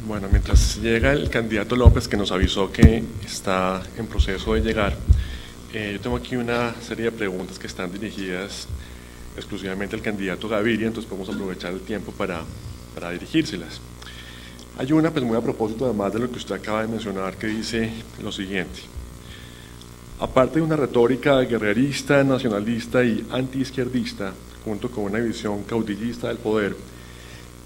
Bueno, mientras llega el candidato López, que nos avisó que está en proceso de llegar, yo tengo aquí una serie de preguntas que están dirigidas exclusivamente al candidato Gaviria, entonces podemos aprovechar el tiempo para dirigírselas. Hay una, pues muy a propósito además de lo que usted acaba de mencionar, que dice lo siguiente: aparte de una retórica guerrerista, nacionalista y antiizquierdista, junto con una visión caudillista del poder,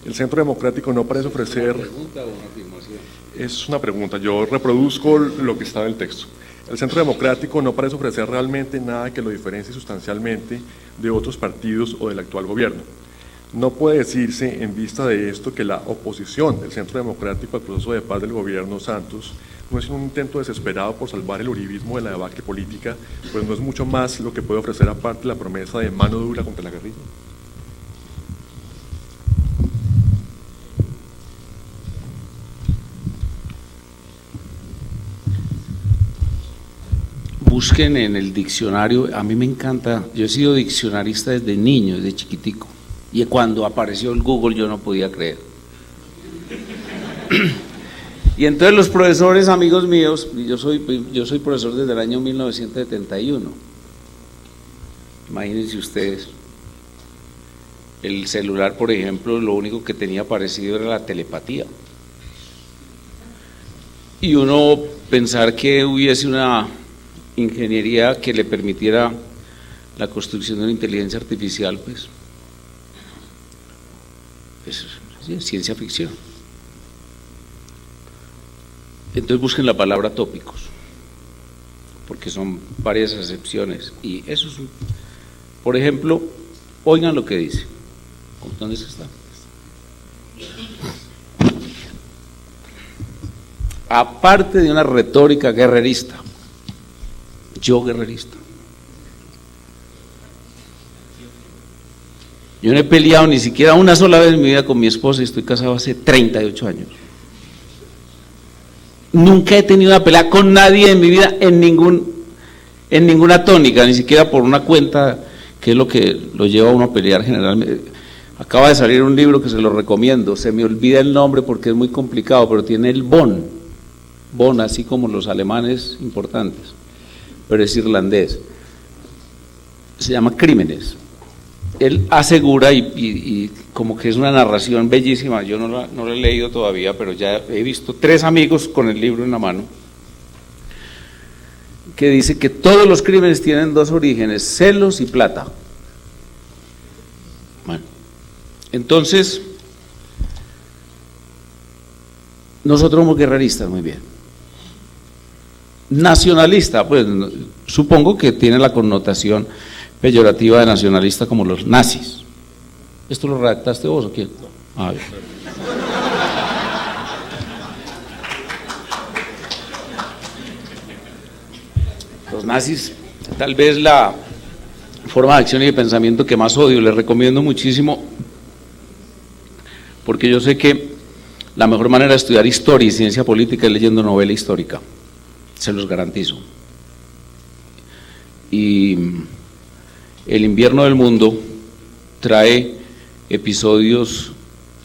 el Centro Democrático no parece ofrecer… ¿Una pregunta o una afirmación? Es una pregunta, yo reproduzco lo que está en el texto. El Centro Democrático no parece ofrecer realmente nada que lo diferencie sustancialmente de otros partidos o del actual gobierno. No puede decirse, en vista de esto, que la oposición del Centro Democrático al proceso de paz del gobierno Santos no es un intento desesperado por salvar el uribismo de la debacle política, pues no es mucho más lo que puede ofrecer aparte la promesa de mano dura contra la guerrilla. Busquen en el diccionario, a mí me encanta, yo he sido diccionarista desde niño, desde chiquitico, y cuando apareció el Google yo no podía creer. Y entonces los profesores, amigos míos, yo soy profesor desde el año 1971, imagínense ustedes, el celular, por ejemplo, lo único que tenía parecido era la telepatía, y uno pensar que hubiese una ingeniería que le permitiera la construcción de una inteligencia artificial, pues es ciencia ficción. Entonces busquen la palabra tópicos, porque son varias acepciones, y eso es, por ejemplo, oigan lo que dice. ¿Dónde se está? Aparte de una retórica guerrerista, yo guerrerista. Yo no he peleado ni siquiera una sola vez en mi vida con mi esposa y estoy casado hace 38 años. Nunca he tenido una pelea con nadie en mi vida en ninguna tónica, ni siquiera por una cuenta, que es lo que lo lleva a uno a pelear generalmente. Acaba de salir un libro que se lo recomiendo, se me olvida el nombre porque es muy complicado, pero tiene el Bonn, así como los alemanes importantes, pero es irlandés, se llama Crímenes. Él asegura, y como que es una narración bellísima, yo no la he leído todavía, pero ya he visto 3 amigos con el libro en la mano, que dice que todos los crímenes tienen 2 orígenes, celos y plata. Bueno, entonces, nosotros somos guerreristas, muy bien. Nacionalista, pues supongo que tiene la connotación peyorativa de nacionalista como los nazis. ¿Esto lo redactaste vos o quién? No. Ah, bien. Los nazis, tal vez la forma de acción y de pensamiento que más odio, les recomiendo muchísimo, porque yo sé que la mejor manera de estudiar historia y ciencia política es leyendo novela histórica. Se los garantizo. Y El invierno del mundo trae episodios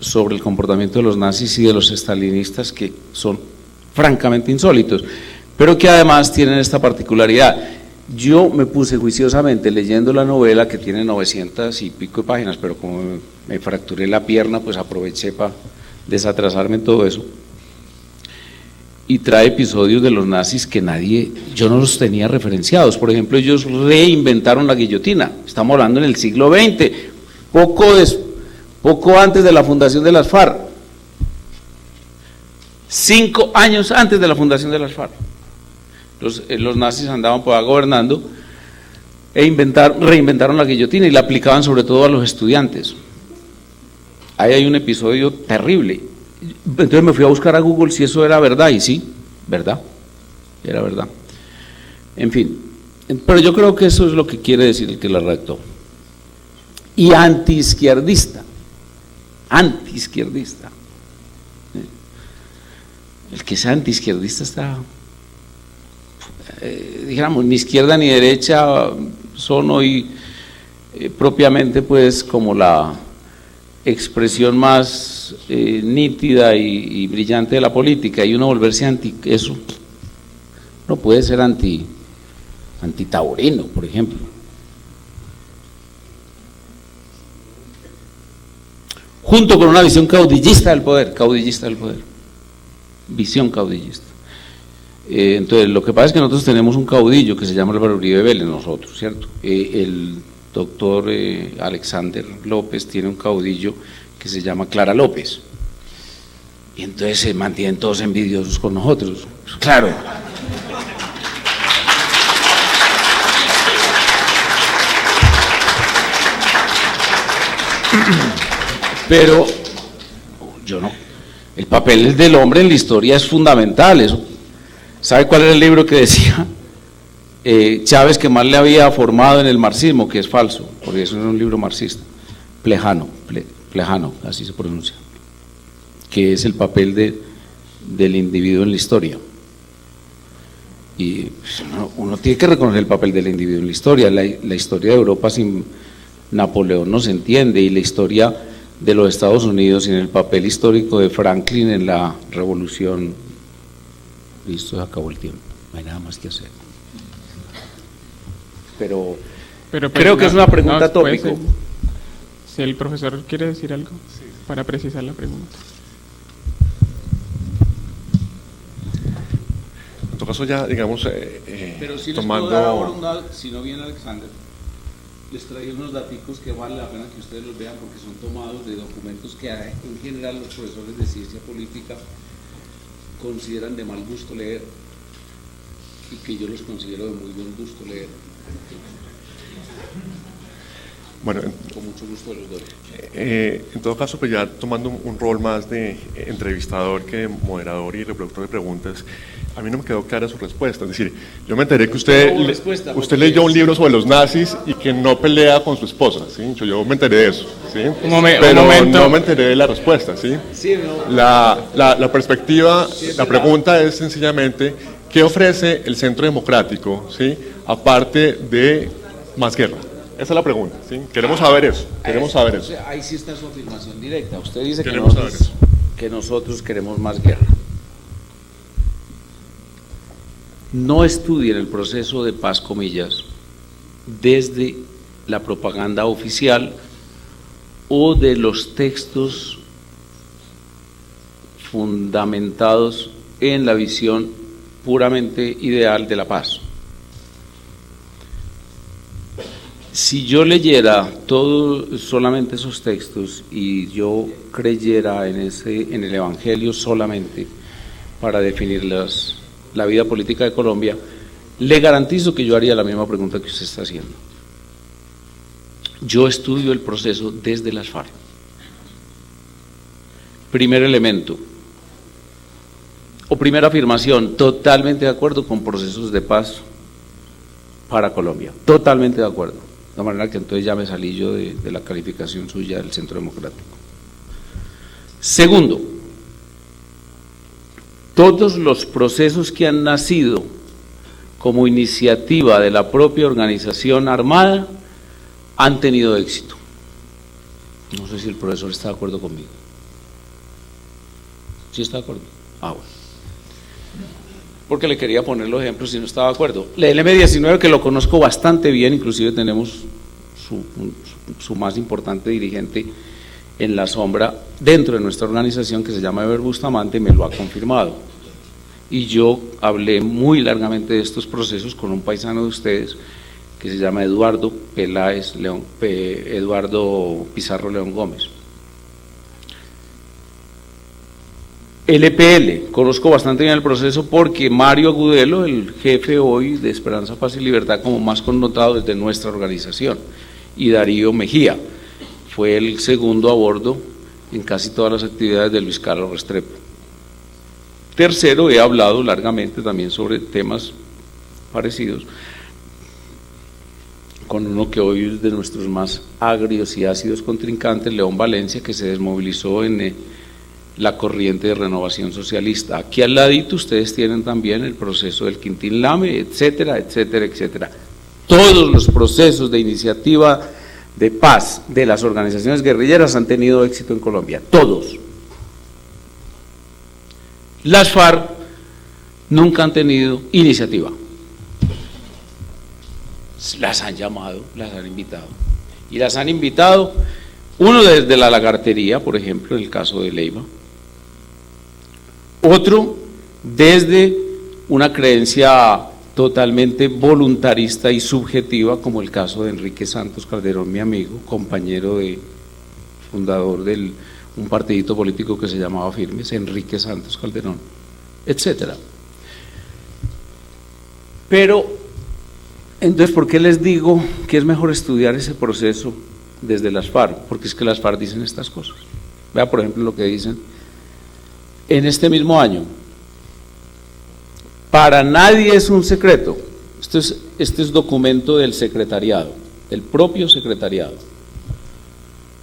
sobre el comportamiento de los nazis y de los estalinistas que son francamente insólitos, pero que además tienen esta particularidad. Yo me puse juiciosamente leyendo la novela, que tiene 900 y pico de páginas, pero como me fracturé la pierna, pues aproveché para desatrasarme en todo eso. Y trae episodios de los nazis que yo no los tenía referenciados. Por ejemplo, ellos reinventaron la guillotina, estamos hablando en el siglo XX, poco antes de la fundación de las FARC, 5 años antes de la fundación de las FARC. Los nazis andaban por ahí gobernando reinventaron la guillotina y la aplicaban sobre todo a los estudiantes. Ahí hay un episodio terrible. Entonces me fui a buscar a Google si eso era verdad, y sí, verdad, era verdad. En fin, pero yo creo que eso es lo que quiere decir el que la redactó. Y antiizquierdista. El que sea antiizquierdista está, dijéramos, ni izquierda ni derecha son hoy propiamente pues como la expresión más más nítida y brillante de la política, y uno volverse anti eso, no puede ser antitaurino, por ejemplo. Junto con una visión caudillista del poder, visión caudillista. Entonces, lo que pasa es que nosotros tenemos un caudillo que se llama Álvaro Uribe Vélez, nosotros, ¿cierto? El doctor Alexander López tiene un caudillo que se llama Clara López, y entonces se mantienen todos envidiosos con nosotros, pues, claro. Pero yo no, el papel del hombre en la historia es fundamental. Eso. ¿Sabe cuál era el libro que decía Chávez que más le había formado en el marxismo? Que es falso, porque eso no es un libro marxista. Plejano, así se pronuncia, que es el papel del individuo en la historia. Y uno tiene que reconocer el papel del individuo en la historia. La historia de Europa sin Napoleón no se entiende, y la historia de los Estados Unidos sin el papel histórico de Franklin en la revolución. Listo, se acabó el tiempo, no hay nada más que hacer. Pero creo que es una pregunta tópica. Si el profesor quiere decir algo para precisar la pregunta. En todo caso, ya digamos, pero si tomando... les puedo dar si no viene Alexander, les traigo unos daticos que vale la pena que ustedes los vean, porque son tomados de documentos que en general los profesores de ciencia política consideran de mal gusto leer, y que yo los considero de muy buen gusto leer. Bueno, con mucho gusto los doy. En todo caso, pues ya tomando un rol más de entrevistador que de moderador y reproductor de preguntas, a mí no me quedó clara su respuesta. Es decir, yo me enteré que usted leyó un libro sobre los nazis y que no pelea con su esposa, ¿sí? Yo me enteré de eso, ¿sí? Pero un momento. No me enteré de la respuesta, ¿sí? Sí, no. La perspectiva, sí, la pregunta es sencillamente, ¿qué ofrece el Centro Democrático, ¿sí? Aparte de más guerra? Esa es la pregunta, ¿sí? Queremos saber eso, O sea, ahí sí está su afirmación directa. Usted dice que nosotros queremos más guerra. No estudien el proceso de paz, comillas, desde la propaganda oficial o de los textos fundamentados en la visión puramente ideal de la paz. Si yo leyera solamente esos textos y yo creyera en el Evangelio solamente para definir la vida política de Colombia, le garantizo que yo haría la misma pregunta que usted está haciendo. Yo estudio el proceso desde las FARC. Primer elemento, o primera afirmación, totalmente de acuerdo con procesos de paz para Colombia, totalmente de acuerdo. De manera que entonces ya me salí yo de la calificación suya del Centro Democrático. Segundo, todos los procesos que han nacido como iniciativa de la propia organización armada han tenido éxito. No sé si el profesor está de acuerdo conmigo. ¿Sí está de acuerdo? Ah, bueno. Porque le quería poner los ejemplos si no estaba de acuerdo. El M19, que lo conozco bastante bien, inclusive tenemos su más importante dirigente en la sombra dentro de nuestra organización, que se llama Eber Bustamante, me lo ha confirmado. Y yo hablé muy largamente de estos procesos con un paisano de ustedes que se llama Eduardo Pizarro León Gómez. El EPL, conozco bastante bien el proceso porque Mario Agudelo, el jefe hoy de Esperanza, Paz y Libertad, como más connotado desde nuestra organización, y Darío Mejía, fue el segundo a bordo en casi todas las actividades de Luis Carlos Restrepo. Tercero, he hablado largamente también sobre temas parecidos con uno que hoy es de nuestros más agrios y ácidos contrincantes, León Valencia, que se desmovilizó en la corriente de renovación socialista. Aquí al ladito ustedes tienen también el proceso del Quintín Lame, etcétera, etcétera, etcétera. Todos los procesos de iniciativa de paz de las organizaciones guerrilleras han tenido éxito en Colombia, todos, Las FARC nunca han tenido iniciativa. Las han llamado, las han invitado. Y las han invitado, uno desde la lagartería, por ejemplo, en el caso de Leiva. Otro desde una creencia totalmente voluntarista y subjetiva, como el caso de Enrique Santos Calderón, mi amigo, compañero fundador de un partidito político que se llamaba Firmes, Enrique Santos Calderón, etcétera. Pero, entonces, ¿por qué les digo que es mejor estudiar ese proceso desde las FARC? Porque es que las FARC dicen estas cosas. Vea, por ejemplo, lo que dicen en este mismo año. Para nadie es un secreto, este es documento del secretariado, del propio secretariado,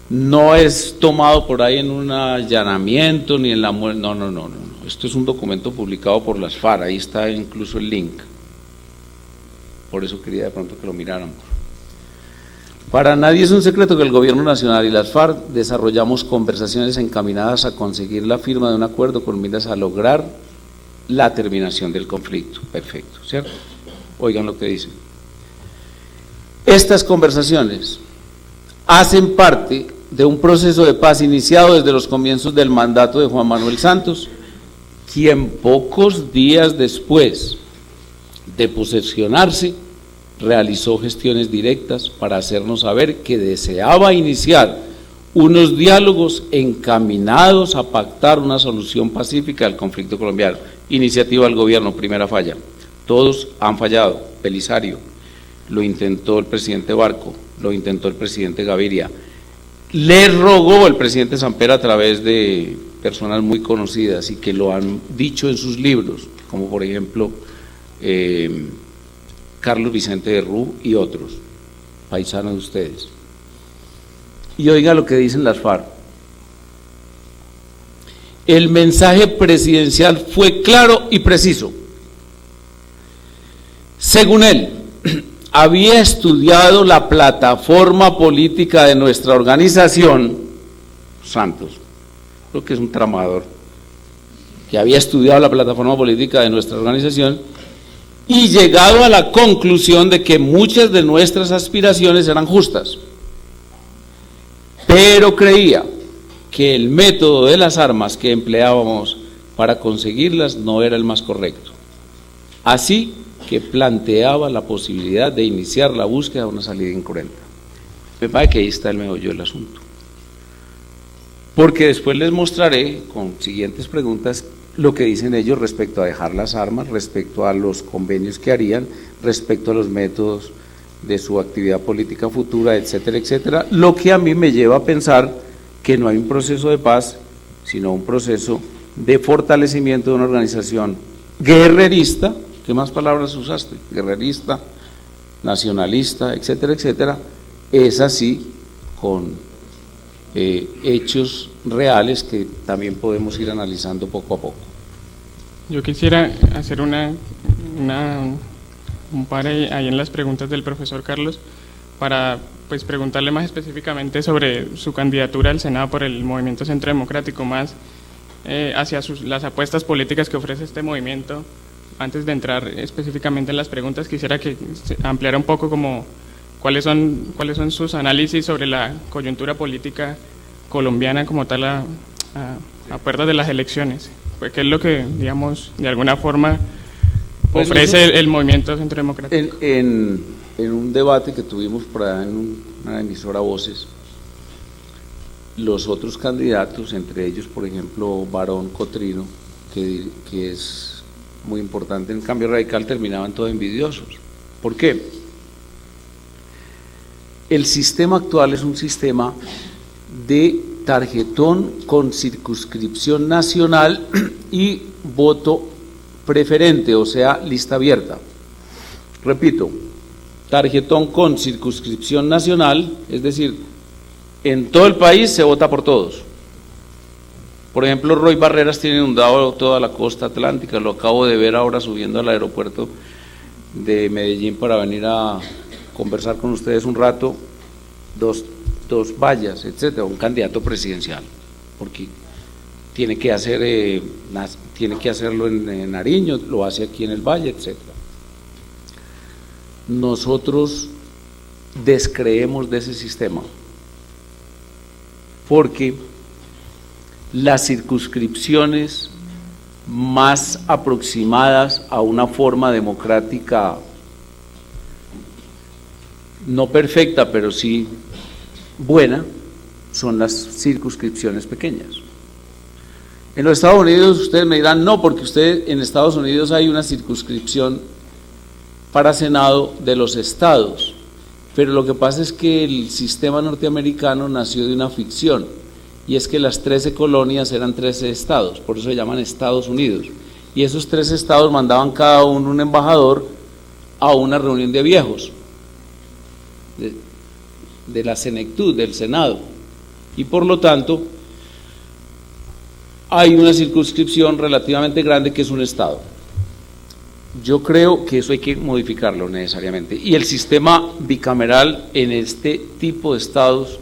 no es tomado por ahí en un allanamiento ni en la muerte, no, esto es un documento publicado por las FARC, ahí está incluso el link, por eso quería de pronto que lo miráramos. Para nadie es un secreto que el Gobierno Nacional y las FARC desarrollamos conversaciones encaminadas a conseguir la firma de un acuerdo con miras a lograr la terminación del conflicto. Perfecto, ¿cierto? Oigan lo que dicen. Estas conversaciones hacen parte de un proceso de paz iniciado desde los comienzos del mandato de Juan Manuel Santos, quien pocos días después de posesionarse realizó gestiones directas para hacernos saber que deseaba iniciar unos diálogos encaminados a pactar una solución pacífica al conflicto colombiano. Iniciativa del gobierno, primera falla. Todos han fallado. Belisario, lo intentó el presidente Barco, lo intentó el presidente Gaviria, le rogó el presidente Samper a través de personas muy conocidas y que lo han dicho en sus libros, como por ejemplo Carlos Vicente de Rú y otros, paisanos de ustedes. Y oiga lo que dicen las FARC. El mensaje presidencial fue claro y preciso. Según él, había estudiado la plataforma política de nuestra organización, Santos, creo que es un tramador, que había estudiado la plataforma política de nuestra organización y llegado a la conclusión de que muchas de nuestras aspiraciones eran justas, pero creía que el método de las armas que empleábamos para conseguirlas no era el más correcto. Así que planteaba la posibilidad de iniciar la búsqueda de una salida incruenta. Me parece que ahí está el meollo del asunto. Porque después les mostraré, con siguientes preguntas, lo que dicen ellos respecto a dejar las armas, respecto a los convenios que harían, respecto a los métodos de su actividad política futura, etcétera, etcétera, lo que a mí me lleva a pensar que no hay un proceso de paz, sino un proceso de fortalecimiento de una organización guerrerista. ¿Qué más palabras usaste? Guerrerista, nacionalista, etcétera, etcétera. Es así, con hechos reales que también podemos ir analizando poco a poco. Yo quisiera hacer un par ahí en las preguntas del profesor Carlos para pues preguntarle más específicamente sobre su candidatura al Senado por el Movimiento Centro Democrático, más hacia las apuestas políticas que ofrece este movimiento. Antes de entrar específicamente en las preguntas, quisiera que se ampliara un poco como cuáles son sus análisis sobre la coyuntura política colombiana como tal a puertas de las elecciones, pues qué es lo que, digamos, de alguna forma ofrece el Movimiento Centro Democrático. En un debate que tuvimos por allá en una emisora Voces, los otros candidatos, entre ellos, por ejemplo, Barón Cotrino, que es muy importante en Cambio Radical, terminaban todos envidiosos. ¿Por qué? El sistema actual es un sistema de tarjetón con circunscripción nacional y voto preferente, o sea, lista abierta. Repito, tarjetón con circunscripción nacional, es decir, en todo el país se vota por todos. Por ejemplo, Roy Barreras tiene inundado toda la costa atlántica, lo acabo de ver ahora subiendo al aeropuerto de Medellín para venir a conversar con ustedes un rato, dos vallas, etcétera, un candidato presidencial, porque tiene que hacer, tiene que hacerlo en Nariño, lo hace aquí en el Valle, etc. Nosotros descreemos de ese sistema, porque las circunscripciones más aproximadas a una forma democrática, no perfecta, pero sí buena, son las circunscripciones pequeñas. En los Estados Unidos ustedes me dirán, no, porque en Estados Unidos hay una circunscripción para Senado de los estados, pero lo que pasa es que el sistema norteamericano nació de una ficción, y es que las 13 colonias eran 13 estados, por eso se llaman Estados Unidos, y esos 13 estados mandaban cada uno un embajador a una reunión de viejos, de la Senectud, del Senado, y por lo tanto hay una circunscripción relativamente grande que es un estado. Yo creo que eso hay que modificarlo necesariamente, y el sistema bicameral en este tipo de estados,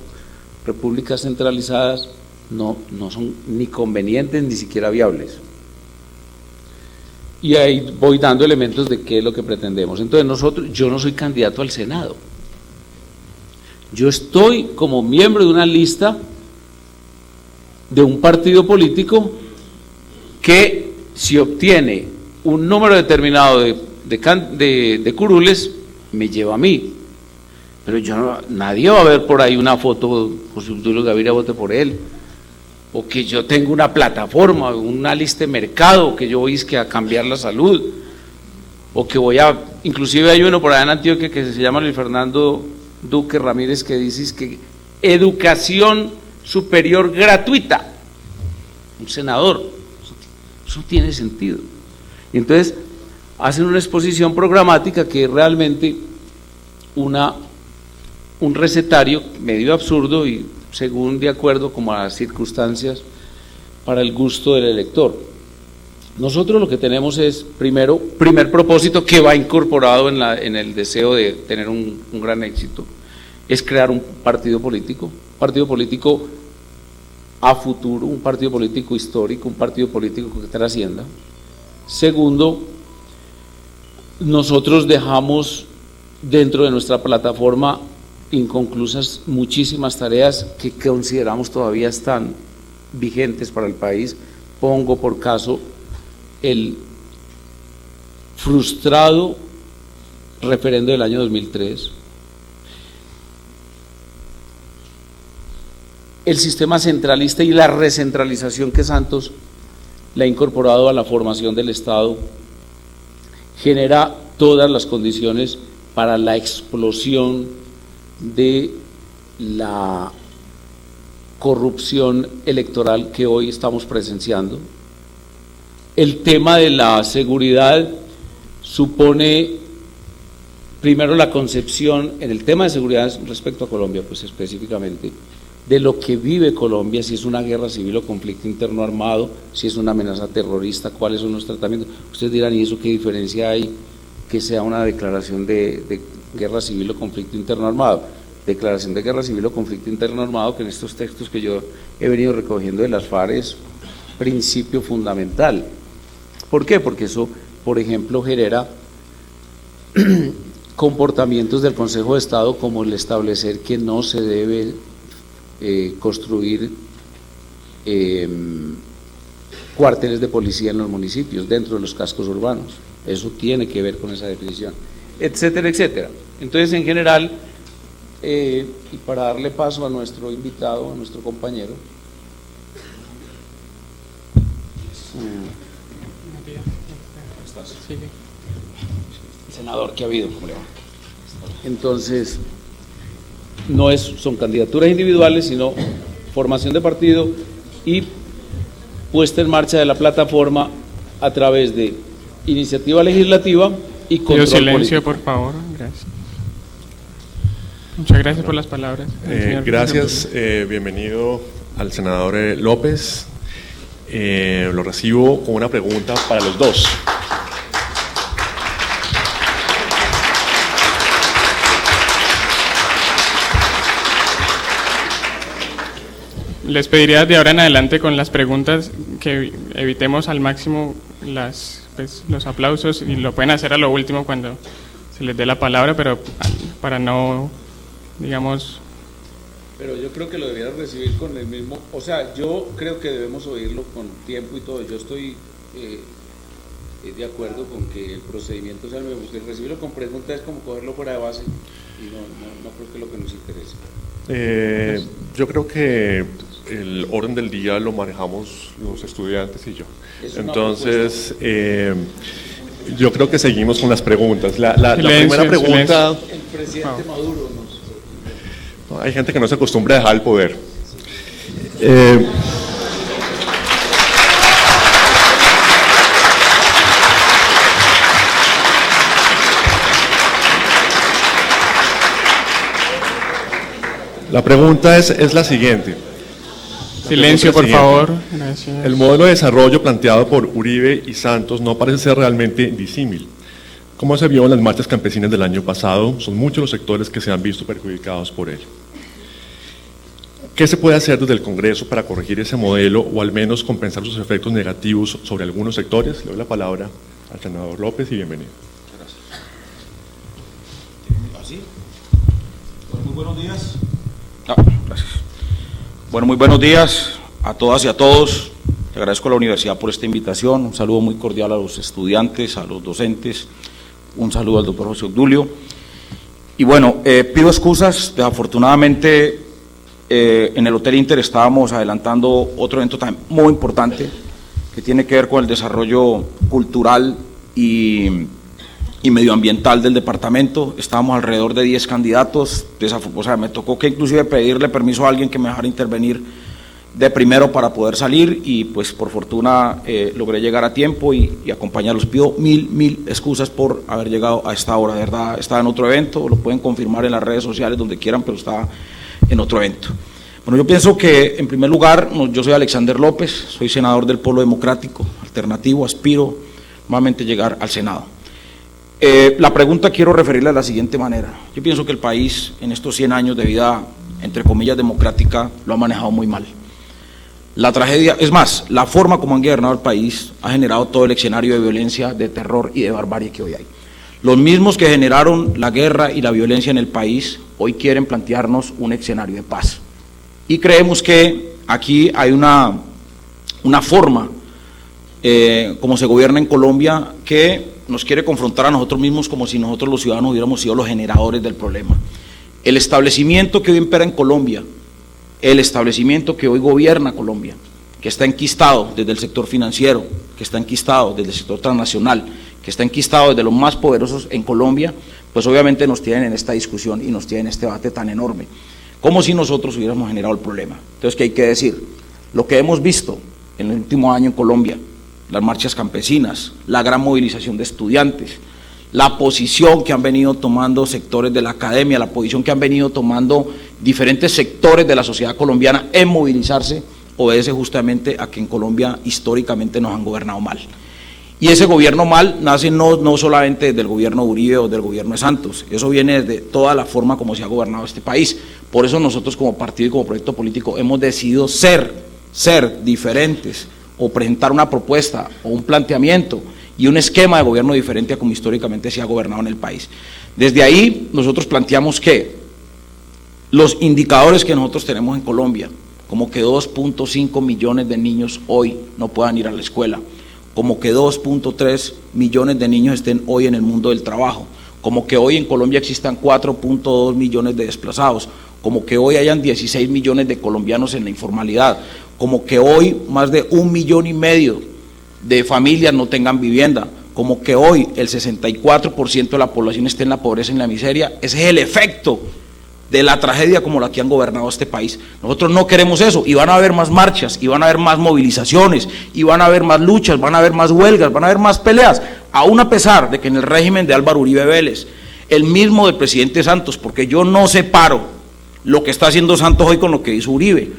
repúblicas centralizadas, no son ni convenientes ni siquiera viables. Y ahí voy dando elementos de qué es lo que pretendemos. Entonces yo no soy candidato al Senado, yo estoy como miembro de una lista de un partido político que, si obtiene un número determinado de curules, me lleva a mí. Pero nadie va a ver por ahí una foto, José Obdulio Gaviria vote por él, o que yo tengo una plataforma, una lista de mercado, que yo voy a cambiar la salud, o que inclusive hay uno por allá en Antioquia que se llama Luis Fernando Duque Ramírez, que dice que educación superior gratuita, un senador, eso tiene sentido. Y entonces hacen una exposición programática que es realmente un recetario medio absurdo y según de acuerdo como a las circunstancias para el gusto del elector. Nosotros lo que tenemos es, primer propósito que va incorporado en el deseo de tener un gran éxito, es crear un partido político a futuro, un partido político histórico, un partido político que trascienda. Segundo, nosotros dejamos dentro de nuestra plataforma inconclusas muchísimas tareas que consideramos todavía están vigentes para el país. Pongo por caso el frustrado referendo del año 2003, el sistema centralista y la recentralización que Santos le ha incorporado a la formación del Estado, genera todas las condiciones para la explosión de la corrupción electoral que hoy estamos presenciando. El tema de la seguridad supone primero la concepción, en el tema de seguridad respecto a Colombia, pues específicamente, de lo que vive Colombia, si es una guerra civil o conflicto interno armado, si es una amenaza terrorista, cuáles son los tratamientos. Ustedes dirán, ¿y eso qué diferencia hay que sea una declaración de guerra civil o conflicto interno armado? Declaración de guerra civil o conflicto interno armado, que en estos textos que yo he venido recogiendo de las FARC es principio fundamental. ¿Por qué? Porque eso, por ejemplo, genera comportamientos del Consejo de Estado como el establecer que no se debe construir cuarteles de policía en los municipios, dentro de los cascos urbanos. Eso tiene que ver con esa definición, etcétera, etcétera. Entonces, en general, y para darle paso a nuestro invitado, a nuestro compañero, senador, ¿qué ha habido? ¿Cómo le va? Entonces, son candidaturas individuales, sino formación de partido y puesta en marcha de la plataforma a través de iniciativa legislativa y control político. Silencio, por favor. Gracias. Muchas gracias por las palabras. Gracias, bienvenido al senador López. Lo recibo con una pregunta para los dos. les pediría de ahora en adelante con las preguntas que evitemos al máximo los aplausos, y lo pueden hacer a lo último cuando se les dé la palabra, pero para no, digamos... Pero yo creo que lo debieran recibir con el mismo, o sea, yo creo que debemos oírlo con tiempo y todo. Yo estoy de acuerdo con que el procedimiento sea el mismo, porque recibirlo con preguntas es como cogerlo fuera de base, y no creo que es lo que nos interese. Yo creo que el orden del día lo manejamos los estudiantes y yo. Entonces, yo creo que seguimos con las preguntas. La primera pregunta... El presidente Maduro nos... Hay gente que no se acostumbra a dejar el poder. La pregunta es la siguiente. Silencio, por favor. Gracias. El modelo de desarrollo planteado por Uribe y Santos no parece ser realmente disímil. Como se vio en las marchas campesinas del año pasado, son muchos los sectores que se han visto perjudicados por ello. ¿Qué se puede hacer desde el Congreso para corregir ese modelo o al menos compensar sus efectos negativos sobre algunos sectores? Le doy la palabra al senador López y bienvenido. Gracias. ¿Así? Bueno, muy buenos días. Gracias. Bueno, muy buenos días a todas y a todos. Le agradezco a la universidad por esta invitación. Un saludo muy cordial a los estudiantes, a los docentes. Un saludo al doctor José Obdulio. Y bueno, pido excusas. Desafortunadamente, en el Hotel Inter estábamos adelantando otro evento también muy importante que tiene que ver con el desarrollo cultural y medioambiental del departamento. Estábamos alrededor de 10 candidatos, o sea, me tocó que inclusive pedirle permiso a alguien que me dejara intervenir de primero para poder salir, y pues por fortuna logré llegar a tiempo y acompañarlos. Pido mil excusas por haber llegado a esta hora, de verdad. Estaba en otro evento, lo pueden confirmar en las redes sociales donde quieran, pero estaba en otro evento. Bueno, yo pienso que en primer lugar, yo soy Alexander López, soy senador del Polo Democrático Alternativo, aspiro nuevamente a llegar al Senado. La pregunta quiero referirla de la siguiente manera. Yo pienso que el país en estos 100 años de vida, entre comillas, democrática, lo ha manejado muy mal. La tragedia, es más, la forma como han gobernado el país ha generado todo el escenario de violencia, de terror y de barbarie que hoy hay. Los mismos que generaron la guerra y la violencia en el país, hoy quieren plantearnos un escenario de paz. Y creemos que aquí hay una forma, como se gobierna en Colombia, que nos quiere confrontar a nosotros mismos como si nosotros los ciudadanos hubiéramos sido los generadores del problema. El establecimiento que hoy impera en Colombia, el establecimiento que hoy gobierna Colombia, que está enquistado desde el sector financiero, que está enquistado desde el sector transnacional, que está enquistado desde los más poderosos en Colombia, pues obviamente nos tienen en esta discusión y nos tienen en este debate tan enorme, como si nosotros hubiéramos generado el problema. Entonces, ¿qué hay que decir? Lo que hemos visto en el último año en Colombia, las marchas campesinas, la gran movilización de estudiantes, la posición que han venido tomando sectores de la academia, la posición que han venido tomando diferentes sectores de la sociedad colombiana en movilizarse, obedece justamente a que en Colombia históricamente nos han gobernado mal. Y ese gobierno mal nace no solamente del gobierno de Uribe o del gobierno de Santos, eso viene desde toda la forma como se ha gobernado este país. Por eso nosotros como partido y como proyecto político hemos decidido ser diferentes, o presentar una propuesta o un planteamiento y un esquema de gobierno diferente a como históricamente se ha gobernado en el país. Desde ahí nosotros planteamos que los indicadores que nosotros tenemos en Colombia, como que 2.5 millones de niños hoy no puedan ir a la escuela, como que 2.3 millones de niños estén hoy en el mundo del trabajo, como que hoy en Colombia existan 4.2 millones de desplazados, como que hoy hayan 16 millones de colombianos en la informalidad, como que hoy más de 1,5 millones de familias no tengan vivienda, como que hoy el 64% de la población esté en la pobreza y en la miseria. Ese es el efecto de la tragedia como la que han gobernado este país. Nosotros no queremos eso, y van a haber más marchas, y van a haber más movilizaciones, y van a haber más luchas, van a haber más huelgas, van a haber más peleas, aún a pesar de que en el régimen de Álvaro Uribe Vélez, el mismo del presidente Santos, porque yo no separo lo que está haciendo Santos hoy con lo que hizo Uribe,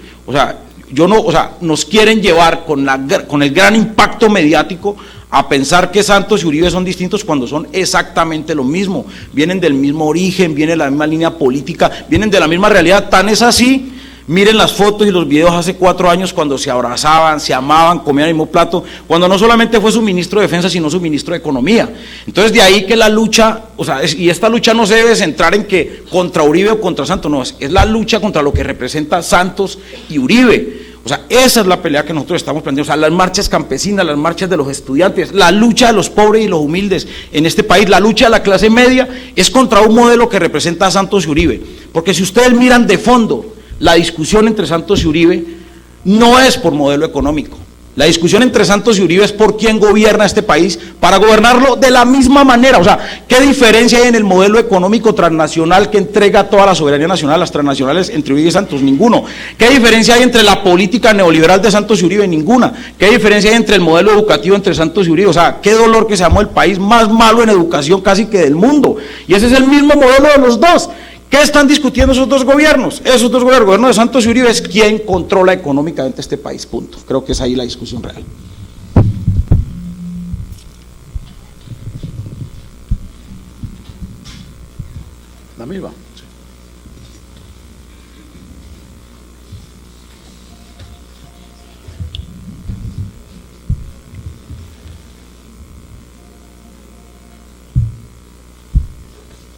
nos quieren llevar con el gran impacto mediático a pensar que Santos y Uribe son distintos cuando son exactamente lo mismo, vienen del mismo origen, vienen de la misma línea política, vienen de la misma realidad. Tan es así, Miren las fotos y los videos hace 4 años cuando se abrazaban, se amaban, comían el mismo plato, cuando no solamente fue su ministro de Defensa, sino su ministro de Economía. Entonces de ahí que la lucha, o sea, y esta lucha no se debe centrar en que contra Uribe o contra Santos, no, es la lucha contra lo que representa Santos y Uribe. O sea, esa es la pelea que nosotros estamos planteando, o sea, las marchas campesinas, las marchas de los estudiantes, la lucha de los pobres y los humildes en este país, la lucha de la clase media es contra un modelo que representa a Santos y Uribe, porque si ustedes miran de fondo la discusión entre Santos y Uribe, no es por modelo económico. La discusión entre Santos y Uribe es por quién gobierna este país para gobernarlo de la misma manera. O sea, ¿qué diferencia hay en el modelo económico transnacional que entrega toda la soberanía nacional, las transnacionales, entre Uribe y Santos? Ninguno. ¿Qué diferencia hay entre la política neoliberal de Santos y Uribe? Ninguna. ¿Qué diferencia hay entre el modelo educativo entre Santos y Uribe? O sea, qué dolor que seamos el país más malo en educación casi que del mundo. Y ese es el mismo modelo de los dos. ¿Qué están discutiendo esos dos gobiernos? Esos dos gobiernos, el gobierno de Santos y Uribe es quien controla económicamente este país, punto. Creo que es ahí la discusión real. La misma.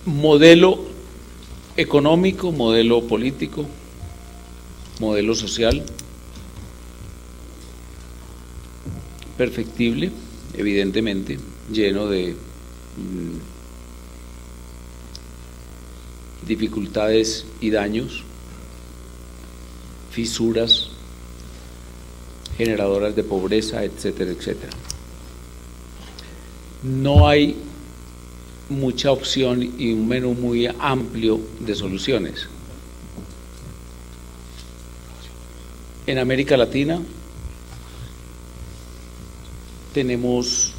Modelo económico, modelo político, modelo social, perfectible, evidentemente, lleno de dificultades y daños, fisuras, generadoras de pobreza, etcétera, etcétera. No hay mucha opción y un menú muy amplio de soluciones. En América Latina tenemos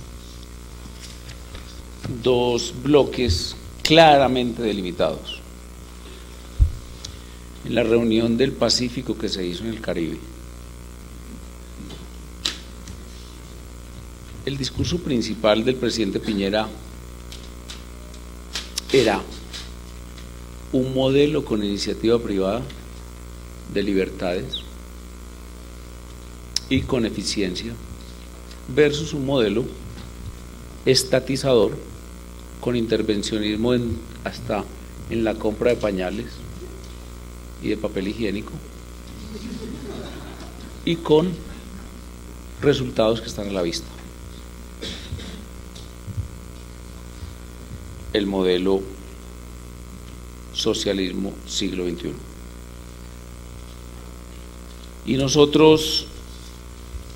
dos bloques claramente delimitados. En la reunión del Pacífico que se hizo en el Caribe, el discurso principal del presidente Piñera era un modelo con iniciativa privada de libertades y con eficiencia versus un modelo estatizador con intervencionismo hasta en la compra de pañales y de papel higiénico y con resultados que están a la vista. El modelo socialismo siglo XXI. Y nosotros,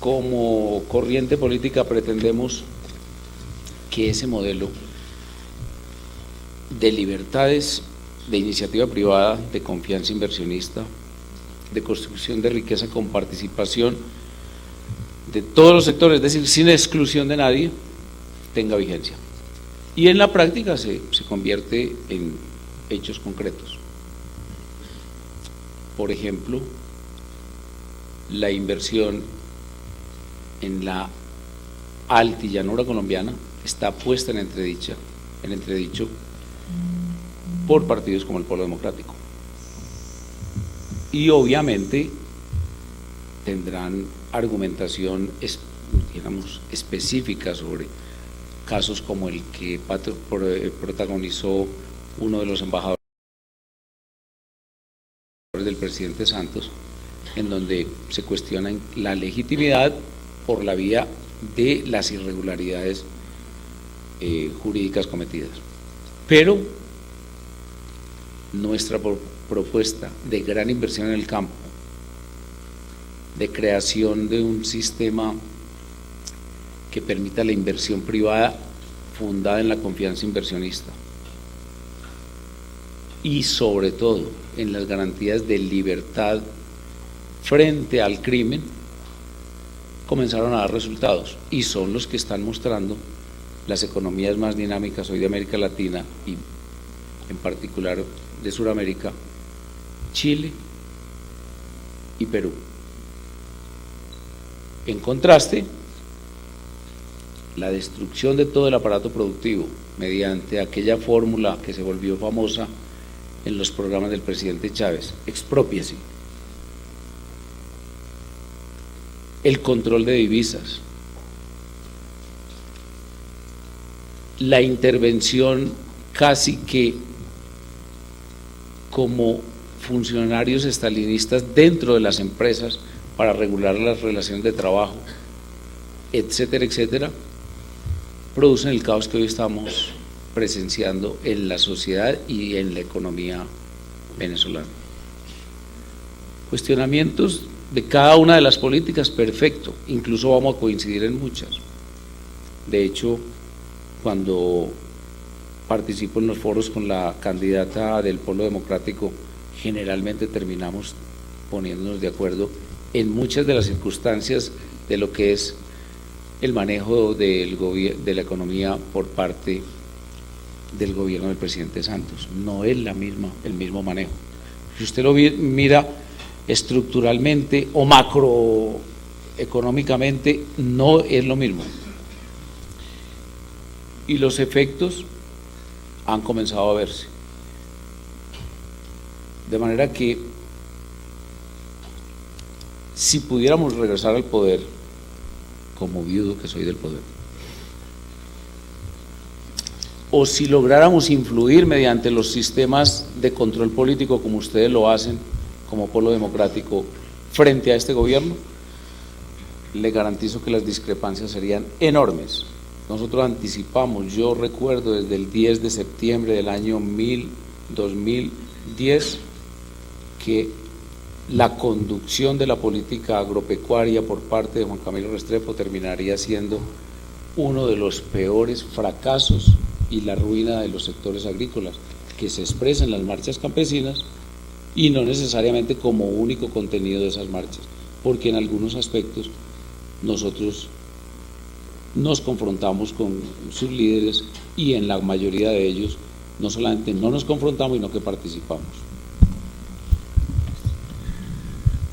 como corriente política, pretendemos que ese modelo de libertades, de iniciativa privada, de confianza inversionista, de construcción de riqueza con participación de todos los sectores, es decir, sin exclusión de nadie, tenga vigencia. Y en la práctica se convierte en hechos concretos. Por ejemplo, la inversión en la altillanura colombiana está puesta en entredicho por partidos como el Polo Democrático. Y obviamente tendrán argumentación, digamos, específica sobre casos como el que protagonizó uno de los embajadores del presidente Santos, en donde se cuestiona la legitimidad por la vía de las irregularidades jurídicas cometidas. Pero nuestra propuesta de gran inversión en el campo, de creación de un sistema que permita la inversión privada fundada en la confianza inversionista y sobre todo en las garantías de libertad frente al crimen, comenzaron a dar resultados y son los que están mostrando las economías más dinámicas hoy de América Latina y en particular de Sudamérica, Chile y Perú. En contraste, la destrucción de todo el aparato productivo mediante aquella fórmula que se volvió famosa en los programas del presidente Chávez, exprópiese, el control de divisas, la intervención casi que como funcionarios estalinistas dentro de las empresas para regular las relaciones de trabajo, etcétera, etcétera, producen el caos que hoy estamos presenciando en la sociedad y en la economía venezolana. Cuestionamientos de cada una de las políticas, perfecto, incluso vamos a coincidir en muchas. De hecho, cuando participo en los foros con la candidata del Polo Democrático, generalmente terminamos poniéndonos de acuerdo en muchas de las circunstancias de lo que es el manejo de la economía por parte del gobierno del presidente Santos. No es el mismo manejo. Si usted lo mira estructuralmente o macroeconómicamente, no es lo mismo. Y los efectos han comenzado a verse. De manera que si pudiéramos regresar al poder, como viudo que soy del poder, o si lográramos influir mediante los sistemas de control político como ustedes lo hacen como Polo Democrático frente a este gobierno, le garantizo que las discrepancias serían enormes. Nosotros anticipamos, yo recuerdo desde el 10 de septiembre del año 2010 que la conducción de la política agropecuaria por parte de Juan Camilo Restrepo terminaría siendo uno de los peores fracasos y la ruina de los sectores agrícolas, que se expresa en las marchas campesinas y no necesariamente como único contenido de esas marchas, porque en algunos aspectos nosotros nos confrontamos con sus líderes y en la mayoría de ellos no solamente no nos confrontamos, sino que participamos.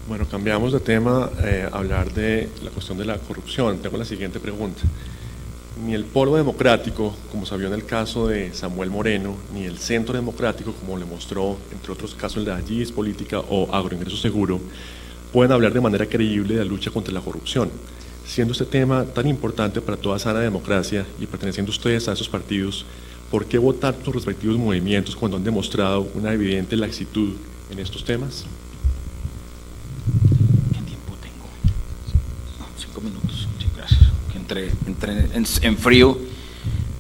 Bueno, cambiamos de tema a hablar de la cuestión de la corrupción. Tengo la siguiente pregunta. Ni el Polo Democrático, como se vio en el caso de Samuel Moreno, ni el Centro Democrático, como le mostró, entre otros casos, el de Allís Política o Agroingreso Seguro, pueden hablar de manera creíble de la lucha contra la corrupción. Siendo este tema tan importante para toda sana democracia y perteneciendo ustedes a esos partidos, ¿por qué votar sus respectivos movimientos cuando han demostrado una evidente laxitud en estos temas? ¿Qué tiempo tengo? 5 minutos, sí, gracias. Entré en frío,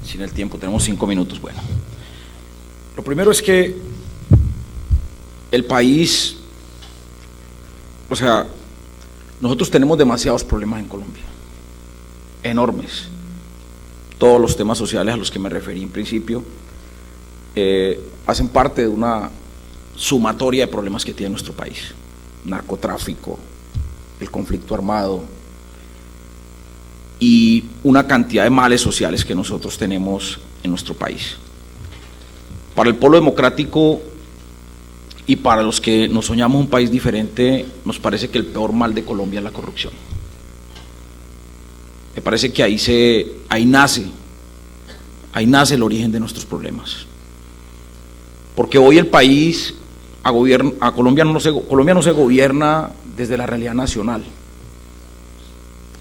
sin el tiempo, tenemos 5 minutos. Bueno, lo primero es que el país, o sea, nosotros tenemos demasiados problemas en Colombia, enormes. Todos los temas sociales a los que me referí en principio hacen parte de una sumatoria de problemas que tiene nuestro país: narcotráfico, el conflicto armado y una cantidad de males sociales que nosotros tenemos en nuestro país. Para el Polo Democrático y para los que nos soñamos un país diferente, nos parece que el peor mal de Colombia es la corrupción. Me parece que ahí nace el origen de nuestros problemas. Porque hoy el país, Colombia no se gobierna desde la realidad nacional.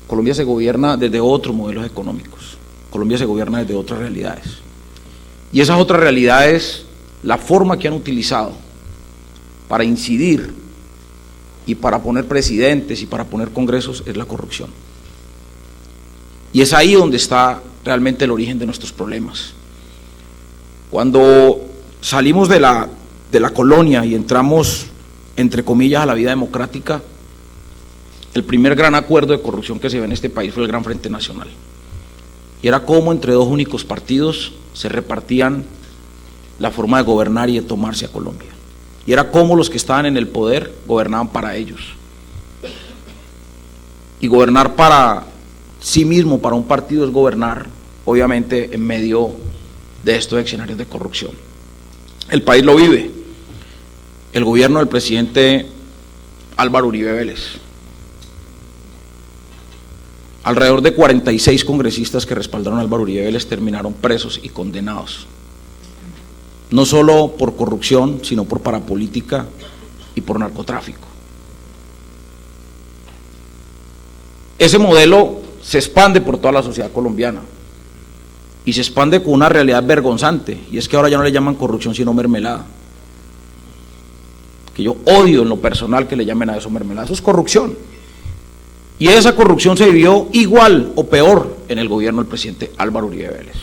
Colombia se gobierna desde otros modelos económicos. Colombia se gobierna desde otras realidades. Y esas otras realidades, la forma que han utilizado para incidir y para poner presidentes y para poner congresos es la corrupción. Y es ahí donde está realmente el origen de nuestros problemas. Cuando salimos de la colonia y entramos, entre comillas, a la vida democrática, el primer gran acuerdo de corrupción que se ve en este país fue el Gran Frente Nacional. Y era cómo entre dos únicos partidos se repartían la forma de gobernar y de tomarse a Colombia. Y era cómo los que estaban en el poder gobernaban para ellos. Y gobernar para sí mismo, para un partido, es gobernar, obviamente, en medio de estos escenarios de corrupción. El país lo vive. El gobierno del presidente Álvaro Uribe Vélez. Alrededor de 46 congresistas que respaldaron a Álvaro Uribe Vélez terminaron presos y condenados. No solo por corrupción, sino por parapolítica y por narcotráfico. ese modelo se expande por toda la sociedad colombiana y se expande con una realidad vergonzante, y es que ahora ya no le llaman corrupción sino mermelada, que yo odio en lo personal que le llamen a eso mermelada, eso es corrupción, y esa corrupción se vivió igual o peor en el gobierno del presidente Álvaro Uribe Vélez,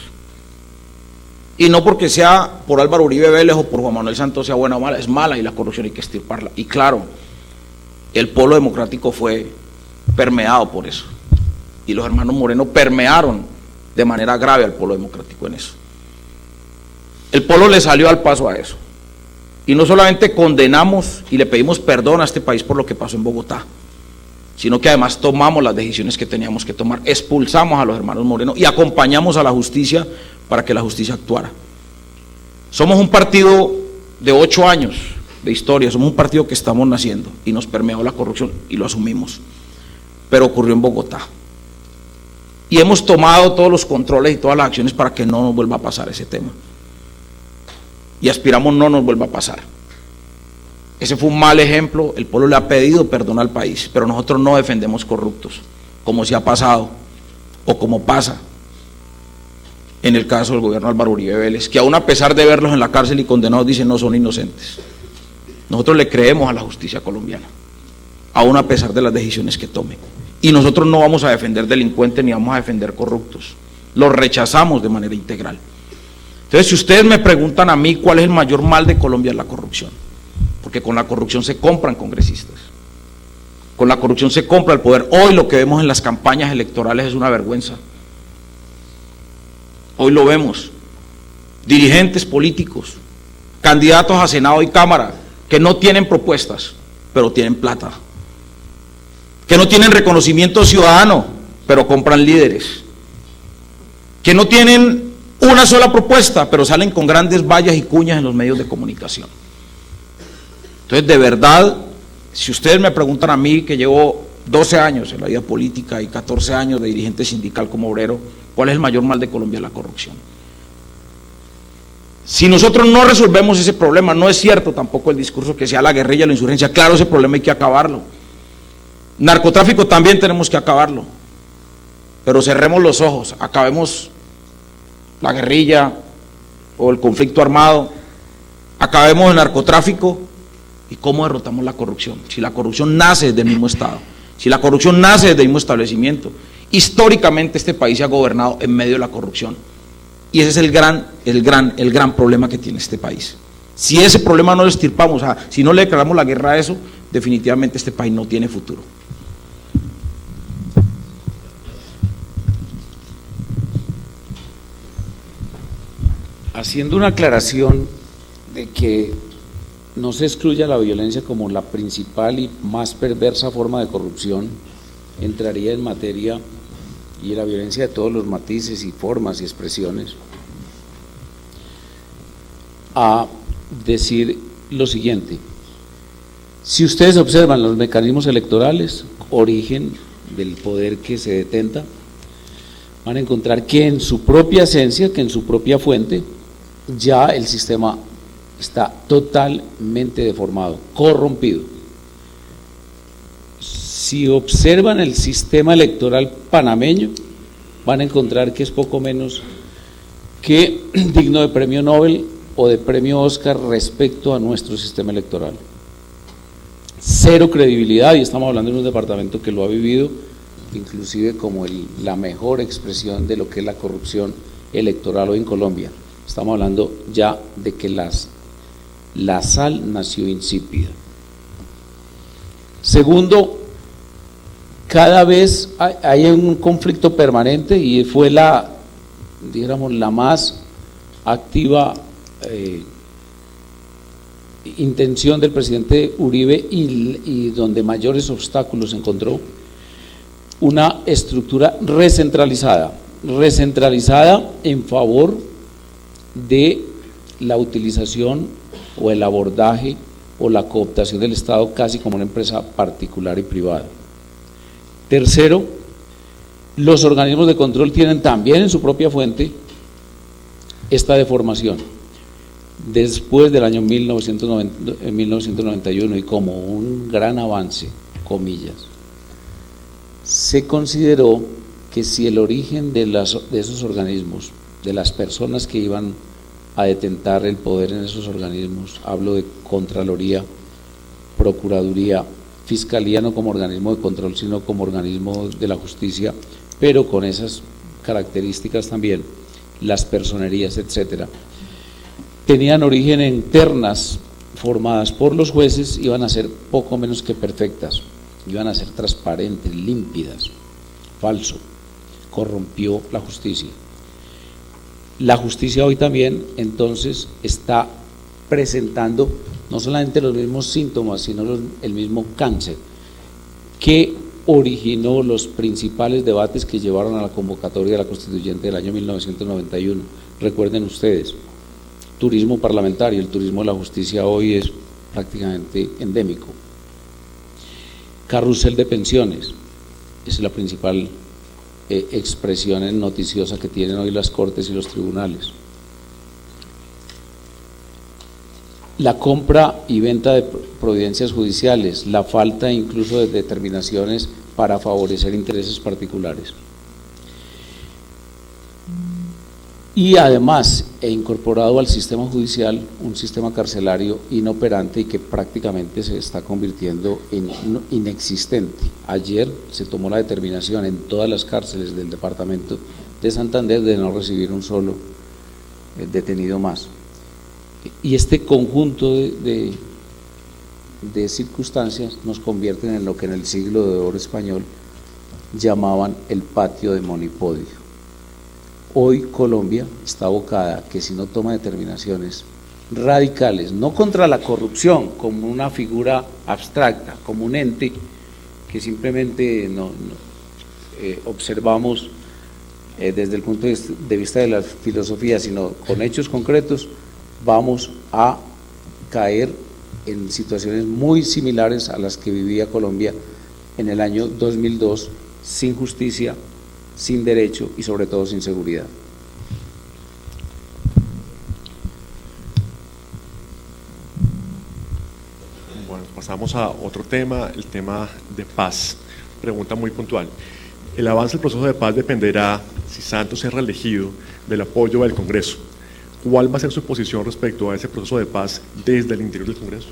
y no porque sea por Álvaro Uribe Vélez o por Juan Manuel Santos sea buena o mala, es mala y la corrupción hay que extirparla, y claro, el polo democrático fue permeado por eso, y los hermanos Moreno permearon de manera grave al polo democrático en eso. El polo le salió al paso a eso, y no solamente condenamos y le pedimos perdón a este país por lo que pasó en Bogotá, sino que además tomamos las decisiones que teníamos que tomar, expulsamos a los hermanos Moreno y acompañamos a la justicia para que la justicia actuara. Somos un partido de 8 años de historia, somos un partido que estamos naciendo y nos permeó la corrupción y lo asumimos, pero ocurrió en Bogotá. Y hemos tomado todos los controles y todas las acciones para que no nos vuelva a pasar ese tema. Y aspiramos no nos vuelva a pasar. Ese fue un mal ejemplo, el pueblo le ha pedido perdón al país, pero nosotros no defendemos corruptos, como se ha pasado, o como pasa en el caso del gobierno de Álvaro Uribe Vélez, que aún a pesar de verlos en la cárcel y condenados, dicen no son inocentes. Nosotros le creemos a la justicia colombiana, aún a pesar de las decisiones que tome. Y nosotros no vamos a defender delincuentes ni vamos a defender corruptos, los rechazamos de manera integral. Entonces, si ustedes me preguntan a mí cuál es el mayor mal de Colombia, es la corrupción, porque con la corrupción se compran congresistas, con la corrupción se compra el poder. Hoy lo que vemos en las campañas electorales es una vergüenza, hoy lo vemos, dirigentes políticos, candidatos a Senado y Cámara, que no tienen propuestas, pero tienen plata, que no tienen reconocimiento ciudadano, pero compran líderes, que no tienen una sola propuesta, pero salen con grandes vallas y cuñas en los medios de comunicación. Entonces, de verdad, si ustedes me preguntan a mí, que llevo 12 años en la vida política y 14 años de dirigente sindical como obrero, ¿cuál es el mayor mal de Colombia? La corrupción. Si nosotros no resolvemos ese problema, no es cierto tampoco el discurso que sea la guerrilla, la insurgencia, claro, ese problema hay que acabarlo. Narcotráfico también tenemos que acabarlo, pero cerremos los ojos, acabemos la guerrilla o el conflicto armado, acabemos el narcotráfico, y ¿cómo derrotamos la corrupción? Si la corrupción nace desde el mismo Estado, si la corrupción nace desde el mismo establecimiento, históricamente este país se ha gobernado en medio de la corrupción, y ese es el gran problema que tiene este país. Si ese problema no lo extirpamos, si no le declaramos la guerra a eso, definitivamente este país no tiene futuro. Haciendo una aclaración de que no se excluya la violencia como la principal y más perversa forma de corrupción, entraría en materia, y la violencia de todos los matices y formas y expresiones, a decir lo siguiente: si ustedes observan los mecanismos electorales, origen del poder que se detenta, van a encontrar que en su propia esencia, que en su propia fuente, ya el sistema está totalmente deformado, corrompido. Si observan el sistema electoral panameño, van a encontrar que es poco menos que digno de premio Nobel o de premio Oscar respecto a nuestro sistema electoral. Cero credibilidad, y estamos hablando de un departamento que lo ha vivido inclusive como la mejor expresión de lo que es la corrupción electoral hoy en Colombia. Estamos hablando ya de que la sal nació insípida. Segundo, cada vez hay un conflicto permanente, y fue la más activa intención del presidente Uribe, y donde mayores obstáculos encontró, una estructura recentralizada en favor de la utilización o el abordaje o la cooptación del Estado casi como una empresa particular y privada. Tercero, los organismos de control tienen también en su propia fuente esta deformación. Después del año 1991, y como un gran avance, comillas, se consideró que si el origen de esos organismos, de las personas que iban a detentar el poder en esos organismos, hablo de Contraloría, Procuraduría, Fiscalía, no como organismo de control, sino como organismo de la justicia, pero con esas características también, las personerías, etcétera, tenían origen en ternas formadas por los jueces, iban a ser poco menos que perfectas, iban a ser transparentes, límpidas. Falso, corrompió la justicia. La justicia hoy también entonces está presentando no solamente los mismos síntomas, sino el mismo cáncer que originó los principales debates que llevaron a la convocatoria de la Constituyente del año 1991. Recuerden ustedes, turismo parlamentario, el turismo de la justicia hoy es prácticamente endémico. Carrusel de pensiones, es la principal expresión noticiosa que tienen hoy las cortes y los tribunales. La compra y venta de providencias judiciales, la falta incluso de determinaciones para favorecer intereses particulares. Y además he incorporado al sistema judicial un sistema carcelario inoperante y que prácticamente se está convirtiendo en inexistente. Ayer se tomó la determinación en todas las cárceles del departamento de Santander de no recibir un solo detenido más. Y este conjunto de circunstancias nos convierten en lo que en el siglo de oro español llamaban el patio de Monipodio. Hoy Colombia está abocada a que si no toma determinaciones radicales, no contra la corrupción como una figura abstracta, como un ente que simplemente observamos desde el punto de vista de la filosofía, sino con hechos concretos, vamos a caer en situaciones muy similares a las que vivía Colombia en el año 2002, sin justicia, sin derecho y sobre todo sin seguridad. Bueno, pasamos a otro tema, el tema de paz. Pregunta muy puntual. El avance del proceso de paz dependerá, si Santos sea reelegido, del apoyo del Congreso. ¿Cuál va a ser su posición respecto a ese proceso de paz desde el interior del Congreso?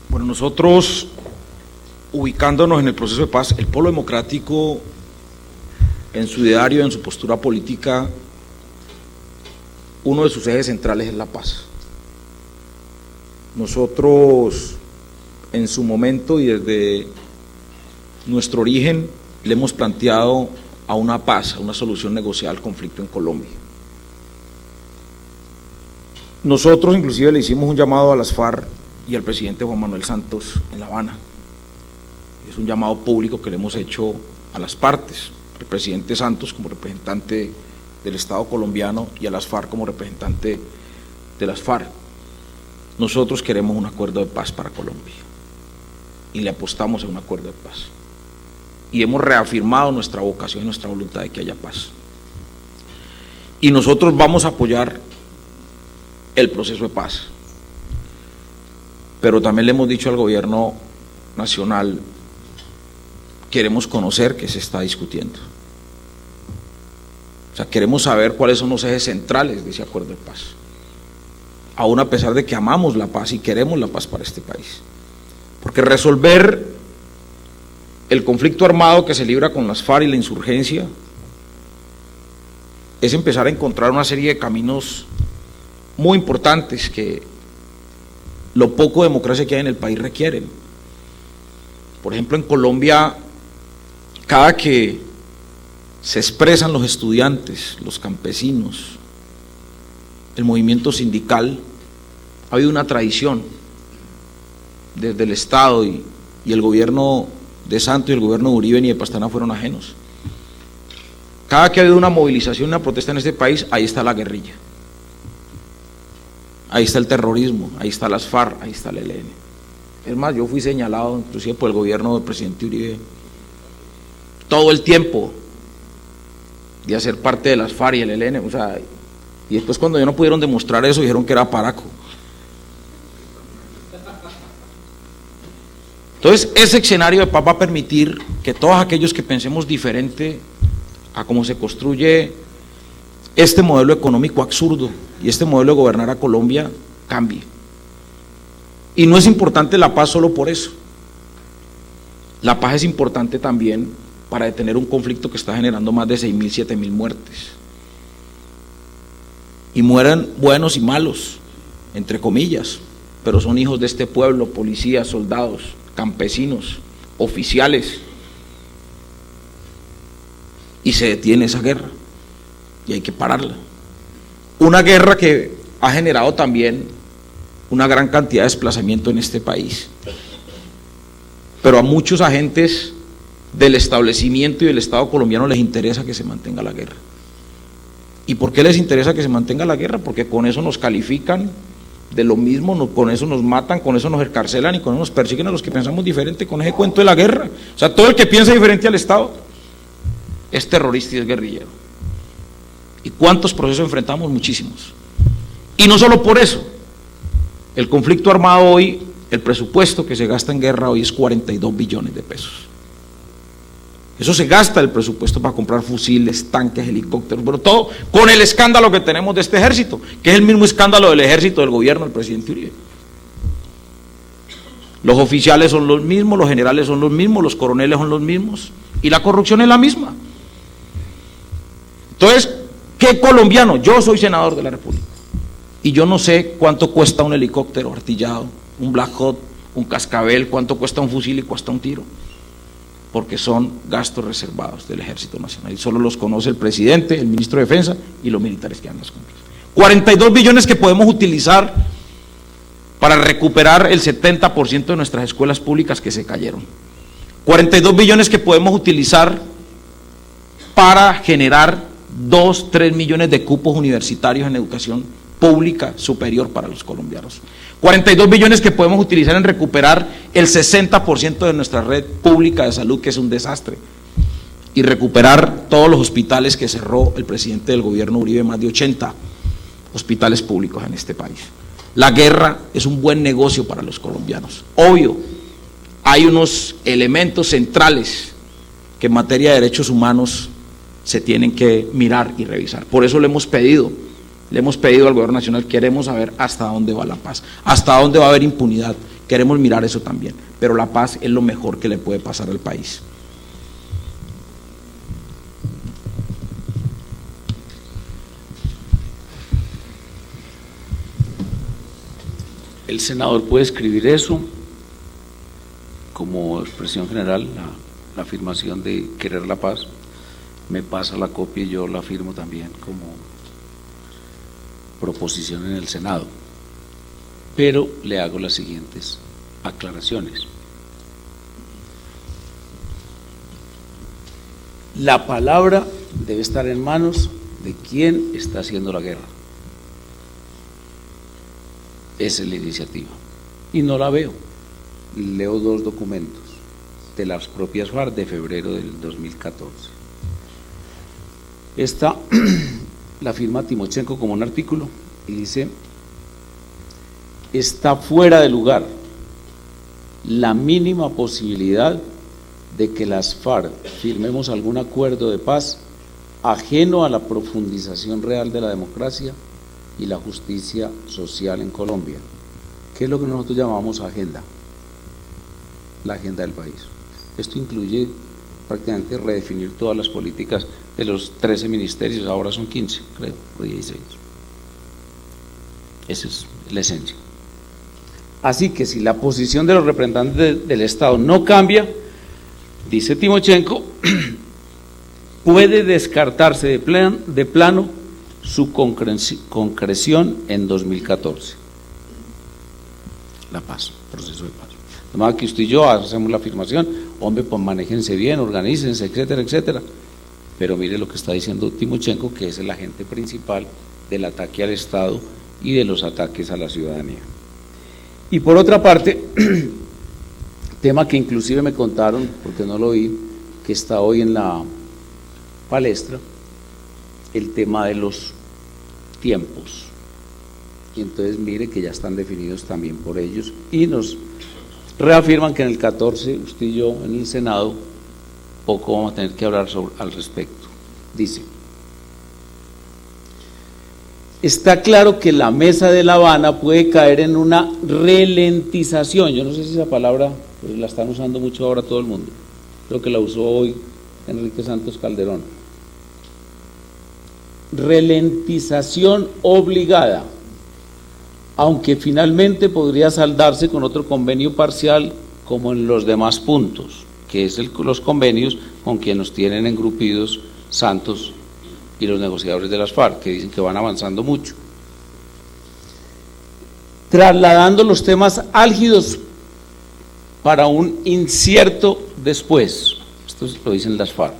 Bueno, nosotros, ubicándonos en el proceso de paz, el Polo Democrático, en su ideario, en su postura política, uno de sus ejes centrales es la paz. Nosotros, en su momento y desde nuestro origen, le hemos planteado a una paz, a una solución negociada al conflicto en Colombia. Nosotros inclusive le hicimos un llamado a las FARC y al presidente Juan Manuel Santos en La Habana. Es un llamado público que le hemos hecho a las partes, al presidente Santos como representante del Estado colombiano y a las FARC como representante de las FARC. Nosotros queremos un acuerdo de paz para Colombia y le apostamos a un acuerdo de paz. Y hemos reafirmado nuestra vocación y nuestra voluntad de que haya paz. Y nosotros vamos a apoyar el proceso de paz. Pero también le hemos dicho al gobierno nacional, queremos conocer qué se está discutiendo. O sea, queremos saber cuáles son los ejes centrales de ese acuerdo de paz. Aún a pesar de que amamos la paz y queremos la paz para este país. Porque resolver el conflicto armado que se libra con las FARC y la insurgencia es empezar a encontrar una serie de caminos muy importantes que lo poco democracia que hay en el país requieren. Por ejemplo, en Colombia, cada que se expresan los estudiantes, los campesinos, el movimiento sindical, ha habido una tradición desde el Estado y el gobierno de Santos y el gobierno de Uribe ni de Pastrana fueron ajenos. Cada que ha habido una movilización, una protesta en este país, ahí está la guerrilla. Ahí está el terrorismo, ahí está las FARC, ahí está el ELN. Es más, yo fui señalado inclusive por el gobierno del presidente Uribe todo el tiempo de hacer parte de las FARC y el ELN. O sea, Y después cuando ya no pudieron demostrar eso, dijeron que era Paraco. Entonces, ese escenario de paz va a permitir que todos aquellos que pensemos diferente a cómo se construye este modelo económico absurdo y este modelo de gobernar a Colombia cambie. Y no es importante la paz solo por eso. La paz es importante también para detener un conflicto que está generando más de 6.000, 7.000 muertes. Y mueren buenos y malos, entre comillas, pero son hijos de este pueblo, policías, soldados, campesinos, oficiales. Y se detiene esa guerra, y hay que pararla. Una guerra que ha generado también una gran cantidad de desplazamiento en este país. Pero a muchos agentes del establecimiento y del Estado colombiano les interesa que se mantenga la guerra. ¿Y por qué les interesa que se mantenga la guerra? Porque con eso nos califican de lo mismo, con eso nos matan, con eso nos encarcelan y con eso nos persiguen a los que pensamos diferente con ese cuento de la guerra. O sea, todo el que piensa diferente al Estado es terrorista y es guerrillero. ¿Y cuántos procesos enfrentamos? Muchísimos. Y no solo por eso, el conflicto armado hoy, el presupuesto que se gasta en guerra hoy es 42 billones de pesos. Eso se gasta el presupuesto para comprar fusiles, tanques, helicópteros, pero todo con el escándalo que tenemos de este ejército, que es el mismo escándalo del ejército del gobierno del presidente Uribe. Los oficiales son los mismos, los generales son los mismos, los coroneles son los mismos, y la corrupción es la misma. Entonces, ¿qué colombiano? Yo soy senador de la República, y yo no sé cuánto cuesta un helicóptero artillado, un Black Hawk, un Cascabel, cuánto cuesta un fusil y cuesta un tiro, porque son gastos reservados del Ejército Nacional, y solo los conoce el presidente, el ministro de Defensa y los militares que dan las compras. 42 billones que podemos utilizar para recuperar el 70% de nuestras escuelas públicas que se cayeron. 42 billones que podemos utilizar para generar 2, 3 millones de cupos universitarios en educación pública superior para los colombianos. 42 billones que podemos utilizar en recuperar el 60% de nuestra red pública de salud, que es un desastre, y recuperar todos los hospitales que cerró el presidente del gobierno Uribe, más de 80 hospitales públicos en este país. La guerra es un buen negocio para los colombianos. Obvio, hay unos elementos centrales que en materia de derechos humanos se tienen que mirar y revisar. Por eso le hemos pedido al gobierno nacional, queremos saber hasta dónde va la paz, hasta dónde va a haber impunidad, queremos mirar eso también, pero la paz es lo mejor que le puede pasar al país. El senador puede escribir eso como expresión general, la afirmación de querer la paz, me pasa la copia y yo la firmo también como proposición en el Senado, pero le hago las siguientes aclaraciones. La palabra debe estar en manos de quien está haciendo la guerra. Esa es la iniciativa, y no la veo. Leo 2 documentos de las propias FARC de febrero del 2014. Esta la firma Timochenko como un artículo y dice: está fuera de lugar la mínima posibilidad de que las FARC firmemos algún acuerdo de paz ajeno a la profundización real de la democracia y la justicia social en Colombia, que es lo que nosotros llamamos agenda, la agenda del país. Esto incluye prácticamente redefinir todas las políticas de los 13 ministerios, ahora son 15, creo, o 16. Esa es la esencia. Así que si la posición de los representantes del Estado no cambia, dice Timochenko, puede descartarse de plano su concreción en 2014. La paz, proceso de paz. Nomás que usted y yo hacemos la afirmación, hombre, pues manéjense bien, organícense, etcétera, etcétera. Pero mire lo que está diciendo Timochenko, que es el agente principal del ataque al Estado y de los ataques a la ciudadanía. Y por otra parte, tema que inclusive me contaron, porque no lo vi, que está hoy en la palestra, el tema de los tiempos. Y entonces mire que ya están definidos también por ellos y nos reafirman que en el 14, usted y yo en el Senado, poco vamos a tener que hablar al respecto. Dice: está claro que la mesa de La Habana puede caer en una ralentización. Yo no sé si esa palabra pues, la están usando mucho ahora todo el mundo. Creo que la usó hoy Enrique Santos Calderón. Ralentización obligada, aunque finalmente podría saldarse con otro convenio parcial como en los demás puntos, que es los convenios con quienes nos tienen engrupidos Santos y los negociadores de las FARC, que dicen que van avanzando mucho. Trasladando los temas álgidos para un incierto después. Esto lo dicen las FARC,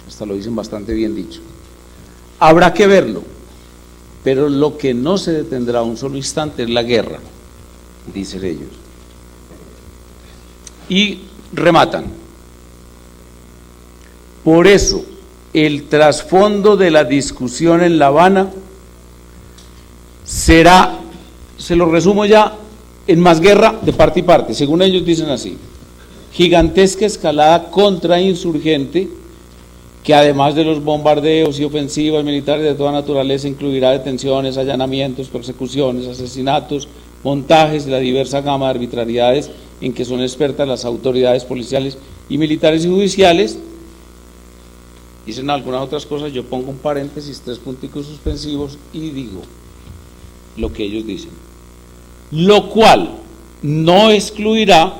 hasta lo dicen bastante bien dicho. Habrá que verlo, pero lo que no se detendrá un solo instante es la guerra, dicen ellos. Y rematan: por eso, el trasfondo de la discusión en La Habana será, se lo resumo ya, en más guerra de parte y parte, según ellos dicen así: gigantesca escalada contrainsurgente, que además de los bombardeos y ofensivas militares de toda naturaleza incluirá detenciones, allanamientos, persecuciones, asesinatos, montajes de la diversa gama de arbitrariedades en que son expertas las autoridades policiales y militares y judiciales. Dicen algunas otras cosas, yo pongo un paréntesis, 3 punticos suspensivos y digo lo que ellos dicen, lo cual no excluirá,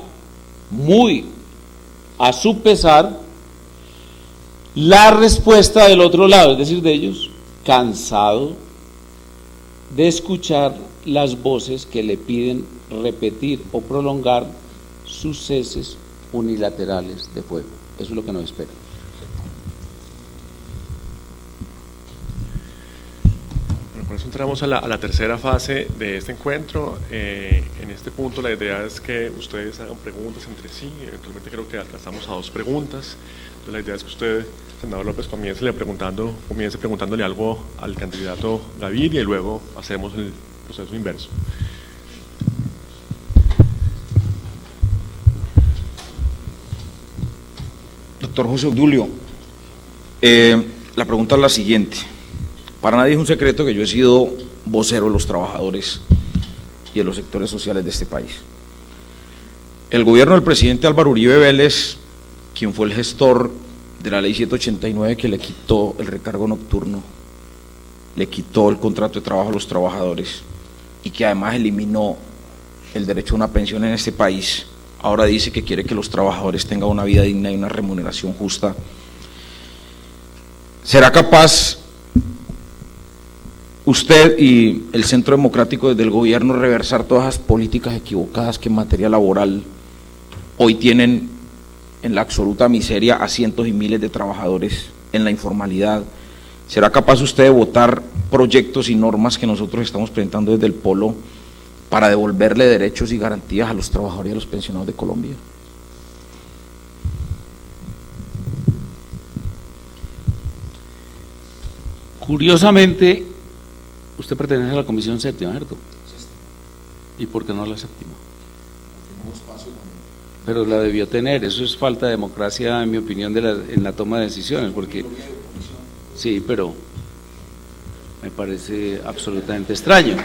muy a su pesar, la respuesta del otro lado, es decir, de ellos, cansado de escuchar las voces que le piden repetir o prolongar sus ceses unilaterales de fuego. Eso es lo que nos espera. Bueno, por eso entramos a la tercera fase de este encuentro. En este punto la idea es que ustedes hagan preguntas entre sí. Eventualmente creo que alcanzamos a 2 preguntas. Entonces la idea es que usted, senador López, comience preguntándole algo al candidato Gaviria y luego hacemos el proceso inverso. Doctor José Obdulio, la pregunta es la siguiente. Para nadie es un secreto que yo he sido vocero de los trabajadores y de los sectores sociales de este país. El gobierno del presidente Álvaro Uribe Vélez, quien fue el gestor de la ley 789 que le quitó el recargo nocturno, le quitó el contrato de trabajo a los trabajadores y que además eliminó el derecho a una pensión en este país, ahora dice que quiere que los trabajadores tengan una vida digna y una remuneración justa. ¿Será capaz usted y el Centro Democrático desde el gobierno reversar todas las políticas equivocadas que en materia laboral hoy tienen en la absoluta miseria a cientos y miles de trabajadores en la informalidad? ¿Será capaz usted de votar proyectos y normas que nosotros estamos presentando desde el Polo para devolverle derechos y garantías a los trabajadores y a los pensionados de Colombia? Curiosamente, usted pertenece a la Comisión Séptima, ¿cierto? ¿Y por qué no a la séptima? Pero la debió tener. Eso es falta de democracia, en mi opinión, en la toma de decisiones, porque sí, pero me parece absolutamente extraño.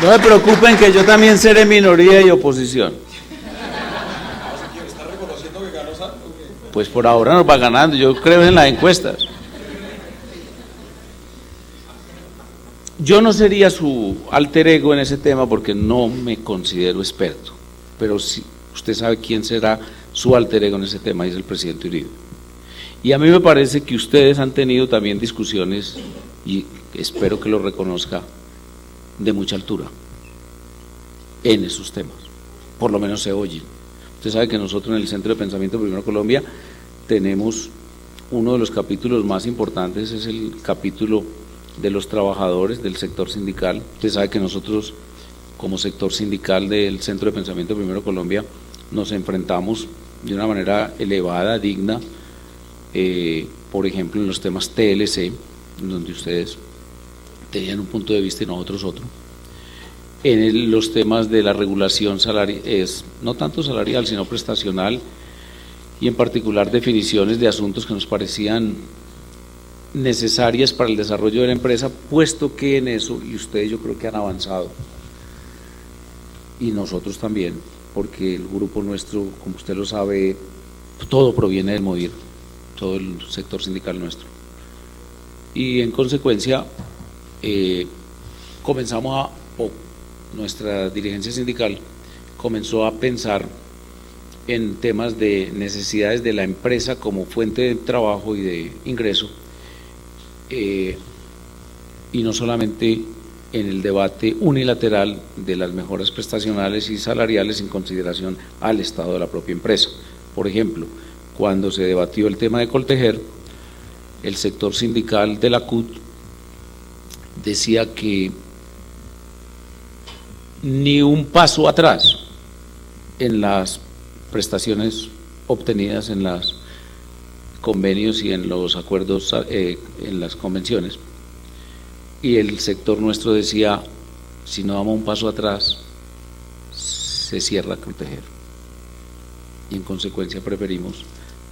No se preocupen que yo también seré minoría y oposición. ¿Está reconociendo que ganó Santos? Pues por ahora nos va ganando, yo creo en las encuestas. Yo no sería su alter ego en ese tema porque no me considero experto, pero sí, usted sabe quién será su alter ego en ese tema, y es el presidente Uribe. Y a mí me parece que ustedes han tenido también discusiones, y espero que lo reconozca, de mucha altura en esos temas, por lo menos se oyen. Usted sabe que nosotros en el Centro de Pensamiento Primero Colombia tenemos uno de los capítulos más importantes, es el capítulo de los trabajadores del sector sindical. Usted sabe que nosotros como sector sindical del Centro de Pensamiento Primero Colombia nos enfrentamos de una manera elevada, digna, por ejemplo en los temas TLC, donde ustedes tenían un punto de vista y nosotros otro. En los temas de la regulación salarial, no tanto salarial, sino prestacional, y en particular definiciones de asuntos que nos parecían necesarias para el desarrollo de la empresa, puesto que en eso, y ustedes yo creo que han avanzado, y nosotros también, porque el grupo nuestro, como usted lo sabe, todo proviene del MODIR, todo el sector sindical nuestro. Y en consecuencia, nuestra dirigencia sindical comenzó a pensar en temas de necesidades de la empresa como fuente de trabajo y de ingreso, y no solamente en el debate unilateral de las mejoras prestacionales y salariales en consideración al estado de la propia empresa. Por ejemplo, cuando se debatió el tema de Coltejer, el sector sindical de la CUT decía que ni un paso atrás en las prestaciones obtenidas en los convenios y en los acuerdos, en las convenciones, y el sector nuestro decía, si no damos un paso atrás, se cierra Coltejer, y en consecuencia preferimos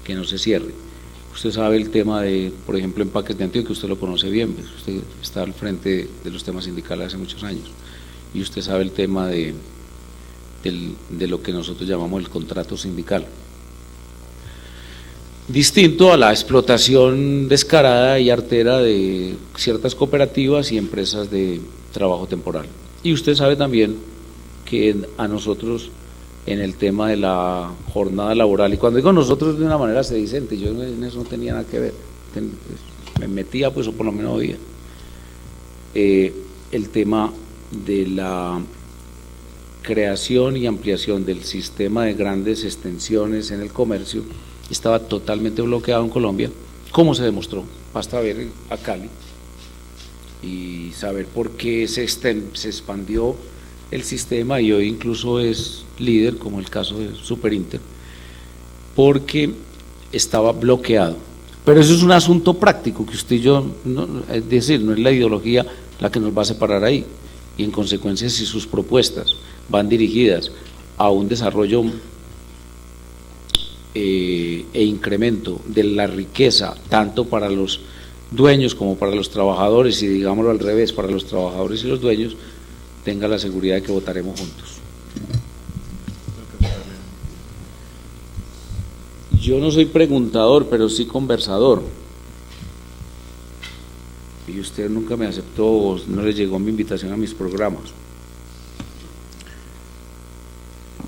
que no se cierre. Usted sabe el tema de, por ejemplo, Empaques de Antioquia, usted lo conoce bien, pues usted está al frente de los temas sindicales hace muchos años, y usted sabe el tema de lo que nosotros llamamos el contrato sindical. Distinto a la explotación descarada y artera de ciertas cooperativas y empresas de trabajo temporal. Y usted sabe también que a nosotros, en el tema de la jornada laboral, y cuando digo nosotros de una manera sedicente, yo en eso no tenía nada que ver, me metía pues, o por lo menos oía, el tema de la creación y ampliación del sistema de grandes extensiones en el comercio estaba totalmente bloqueado en Colombia. ¿Cómo se demostró? Basta ver a Cali y saber por qué se expandió el sistema, y hoy incluso es líder, como el caso de Superinter, porque estaba bloqueado. Pero eso es un asunto práctico que usted y yo, es decir, no es la ideología la que nos va a separar ahí, y en consecuencia, si sus propuestas van dirigidas a un desarrollo e incremento de la riqueza, tanto para los dueños como para los trabajadores, y digámoslo al revés, para los trabajadores y los dueños, tenga la seguridad de que votaremos juntos. Yo no soy preguntador, pero sí conversador. Y usted nunca me aceptó, no le llegó mi invitación a mis programas.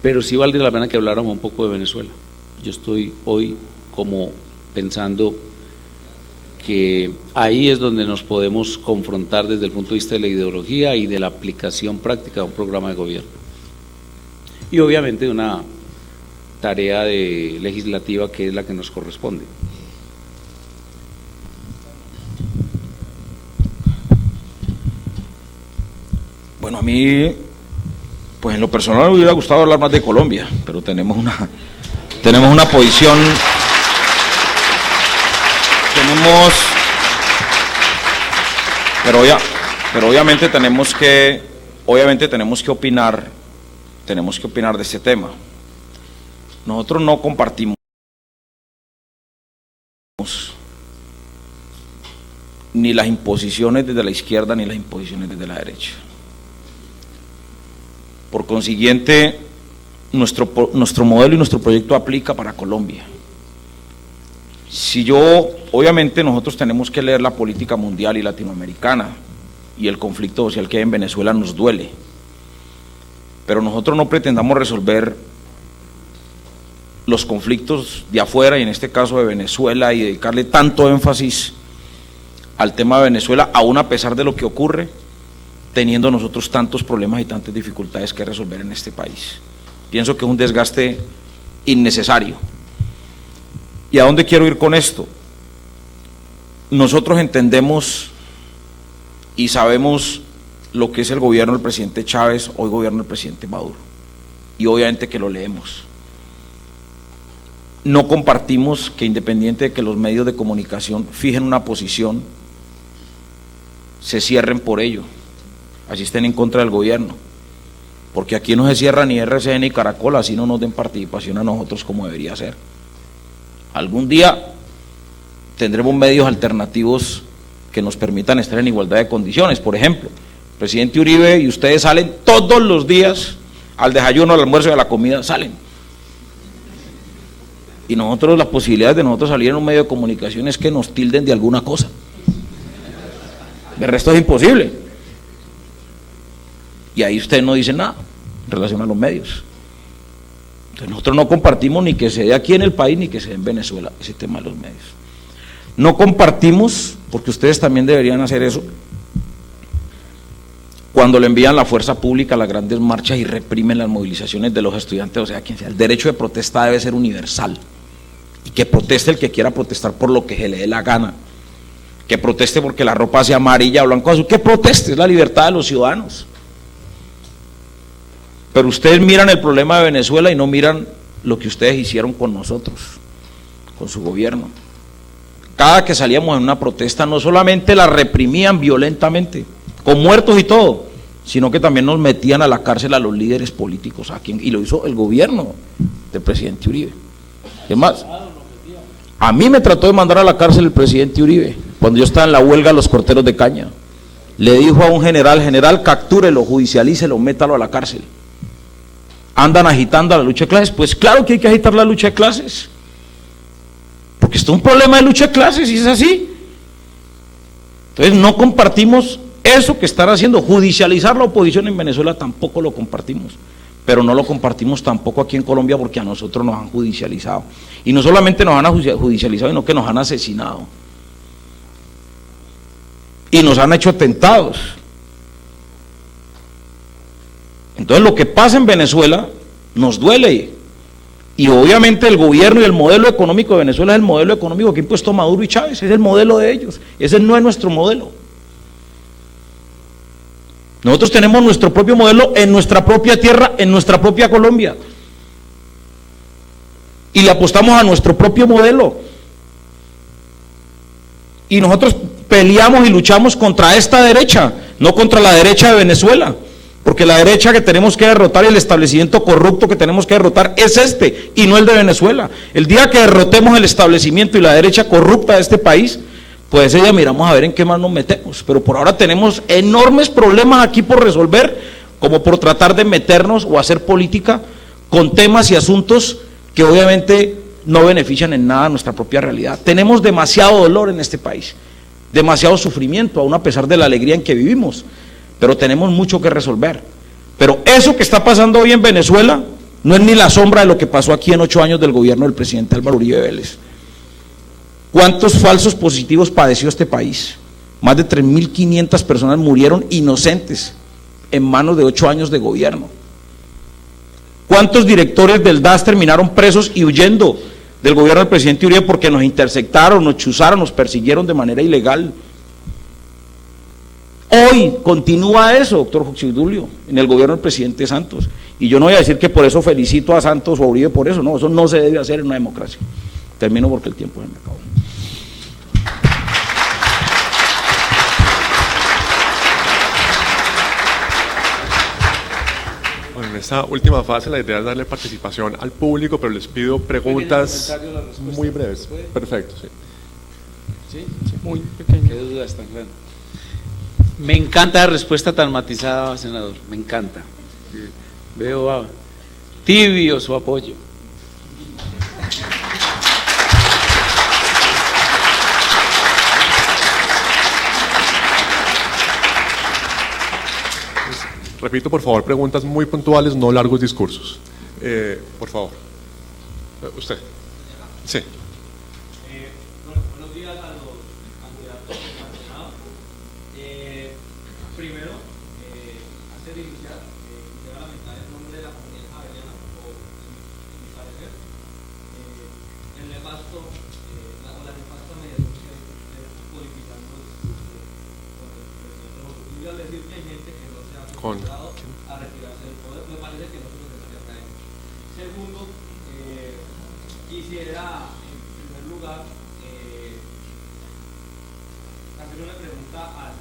Pero sí valdría la pena que habláramos un poco de Venezuela. Yo estoy hoy como pensando que ahí es donde nos podemos confrontar desde el punto de vista de la ideología y de la aplicación práctica de un programa de gobierno. Y obviamente una tarea legislativa que es la que nos corresponde. Bueno, a mí, pues en lo personal me hubiera gustado hablar más de Colombia, pero tenemos una posición, pero obviamente tenemos que opinar de este tema. Nosotros no compartimos ni las imposiciones desde la izquierda ni las imposiciones desde la derecha. Por consiguiente, nuestro modelo y nuestro proyecto aplica para Colombia. Obviamente nosotros tenemos que leer la política mundial y latinoamericana, y el conflicto social que hay en Venezuela nos duele, pero nosotros no pretendamos resolver los conflictos de afuera, y en este caso de Venezuela, y dedicarle tanto énfasis al tema de Venezuela, aún a pesar de lo que ocurre, teniendo nosotros tantos problemas y tantas dificultades que resolver en este país. Pienso que es un desgaste innecesario. ¿Y a dónde quiero ir con esto? Nosotros entendemos y sabemos lo que es el gobierno del presidente Chávez, hoy gobierno del presidente Maduro, y obviamente que lo leemos. No compartimos que, independiente de que los medios de comunicación fijen una posición, se cierren por ello, así estén en contra del gobierno, porque aquí no se cierra ni RCN ni Caracol, así no nos den participación a nosotros como debería ser. Algún día tendremos medios alternativos que nos permitan estar en igualdad de condiciones. Por ejemplo, el presidente Uribe y ustedes salen todos los días al desayuno, al almuerzo y a la comida, salen. Y nosotros, las posibilidades de nosotros salir en un medio de comunicación es que nos tilden de alguna cosa. El resto es imposible. Y ahí usted no dice nada en relación a los medios. Entonces nosotros no compartimos ni que se dé aquí en el país ni que se dé en Venezuela ese tema de los medios. No compartimos, porque ustedes también deberían hacer eso, cuando le envían la fuerza pública a las grandes marchas y reprimen las movilizaciones de los estudiantes, o sea, quien sea. El derecho de protesta debe ser universal, y que proteste el que quiera protestar por lo que se le dé la gana, que proteste porque la ropa sea amarilla o blanco azul, que proteste, es la libertad de los ciudadanos. Pero ustedes miran el problema de Venezuela y no miran lo que ustedes hicieron con nosotros, con su gobierno. Cada que salíamos en una protesta no solamente la reprimían violentamente, con muertos y todo, sino que también nos metían a la cárcel a los líderes políticos, y lo hizo el gobierno del presidente Uribe. Es más, a mí me trató de mandar a la cárcel el presidente Uribe, cuando yo estaba en la huelga de los corteros de caña. Le dijo a un general, captúrelo, judicialícelo, métalo a la cárcel. Andan agitando la lucha de clases. Pues claro que hay que agitar la lucha de clases, porque esto es un problema de lucha de clases y es así. Entonces no compartimos eso que están haciendo, judicializar la oposición en Venezuela, tampoco lo compartimos, pero no lo compartimos tampoco aquí en Colombia, porque a nosotros nos han judicializado, y no solamente nos han judicializado, sino que nos han asesinado y nos han hecho atentados. Entonces lo que pasa en Venezuela nos duele, y obviamente el gobierno y el modelo económico de Venezuela es el modelo económico que ha impuesto Maduro y Chávez, es el modelo de ellos, ese no es nuestro modelo. Nosotros tenemos nuestro propio modelo en nuestra propia tierra, en nuestra propia Colombia, y le apostamos a nuestro propio modelo, y nosotros peleamos y luchamos contra esta derecha, no contra la derecha de Venezuela, porque la derecha que tenemos que derrotar y el establecimiento corrupto que tenemos que derrotar es este, y no el de Venezuela. El día que derrotemos el establecimiento y la derecha corrupta de este país, pues ya miramos a ver en qué más nos metemos, pero por ahora tenemos enormes problemas aquí por resolver, como por tratar de meternos o hacer política con temas y asuntos que obviamente no benefician en nada a nuestra propia realidad. Tenemos demasiado dolor en este país, demasiado sufrimiento, aún a pesar de la alegría en que vivimos, pero tenemos mucho que resolver. Pero eso que está pasando hoy en Venezuela no es ni la sombra de lo que pasó aquí en 8 años del gobierno del presidente Álvaro Uribe Vélez. ¿Cuántos falsos positivos padeció este país? Más de 3.500 personas murieron inocentes en manos de 8 años de gobierno. ¿Cuántos directores del DAS terminaron presos y huyendo del gobierno del presidente Uribe porque nos interceptaron, nos chuzaron, nos persiguieron de manera ilegal? Hoy continúa eso, doctor José Dulio, en el gobierno del presidente Santos. Y yo no voy a decir que por eso felicito a Santos o a Uribe por eso, no, eso no se debe hacer en una democracia. Termino porque el tiempo se me acabó. Bueno, en esta última fase la idea es darle participación al público, pero les pido preguntas muy breves. Perfecto, sí. ¿Sí? Muy pequeño. ¿Qué dudas tan grandes? Me encanta la respuesta tan matizada, senador, me encanta. Veo tibio su apoyo. Repito, por favor, preguntas muy puntuales, no largos discursos. Por favor. Usted. Sí. Buenos días a los candidatos al Senado. Primero, antes de iniciar, quisiera lamentar el nombre de la comunidad javeriana, o en mi parecer, el nefasto, la nefasta mediación que ustedes politizando el discurso con el presidente Rodríguez. Yo iba a decir que hay gente que no se ha acostumbrado a retirarse del poder, me parece que no se necesita caer. Segundo, quisiera, en primer lugar, hacer una pregunta al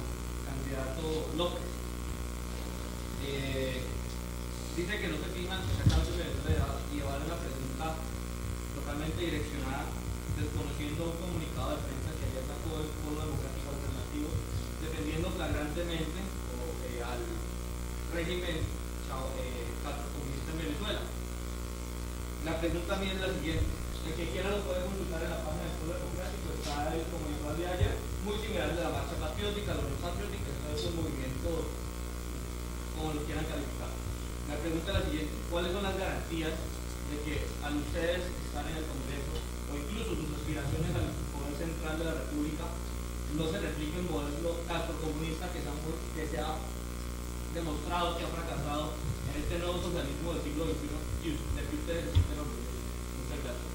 López. Dice que no se fijan sacarse de llevar una pregunta totalmente direccionada, desconociendo un comunicado de prensa que ayer sacó el Polo Democrático Alternativo, defendiendo flagrantemente al régimen castrocomunista en Venezuela. La pregunta mía es la siguiente: el que quiera lo puede consultar en la página del Polo Democrático, está el comunicado de ayer, muy similar de la Marcha Patriótica, la Unión Patriótica, todos esos movimientos, como lo quieran calificar. La pregunta es la siguiente: ¿cuáles son las garantías de que al ustedes estar en el Congreso, o incluso sus aspiraciones al poder central de la República, no se replique un modelo castrocomunista que se ha demostrado que ha fracasado en este nuevo socialismo del siglo XXI del que ustedes se sienten orgullosos? Muchas gracias.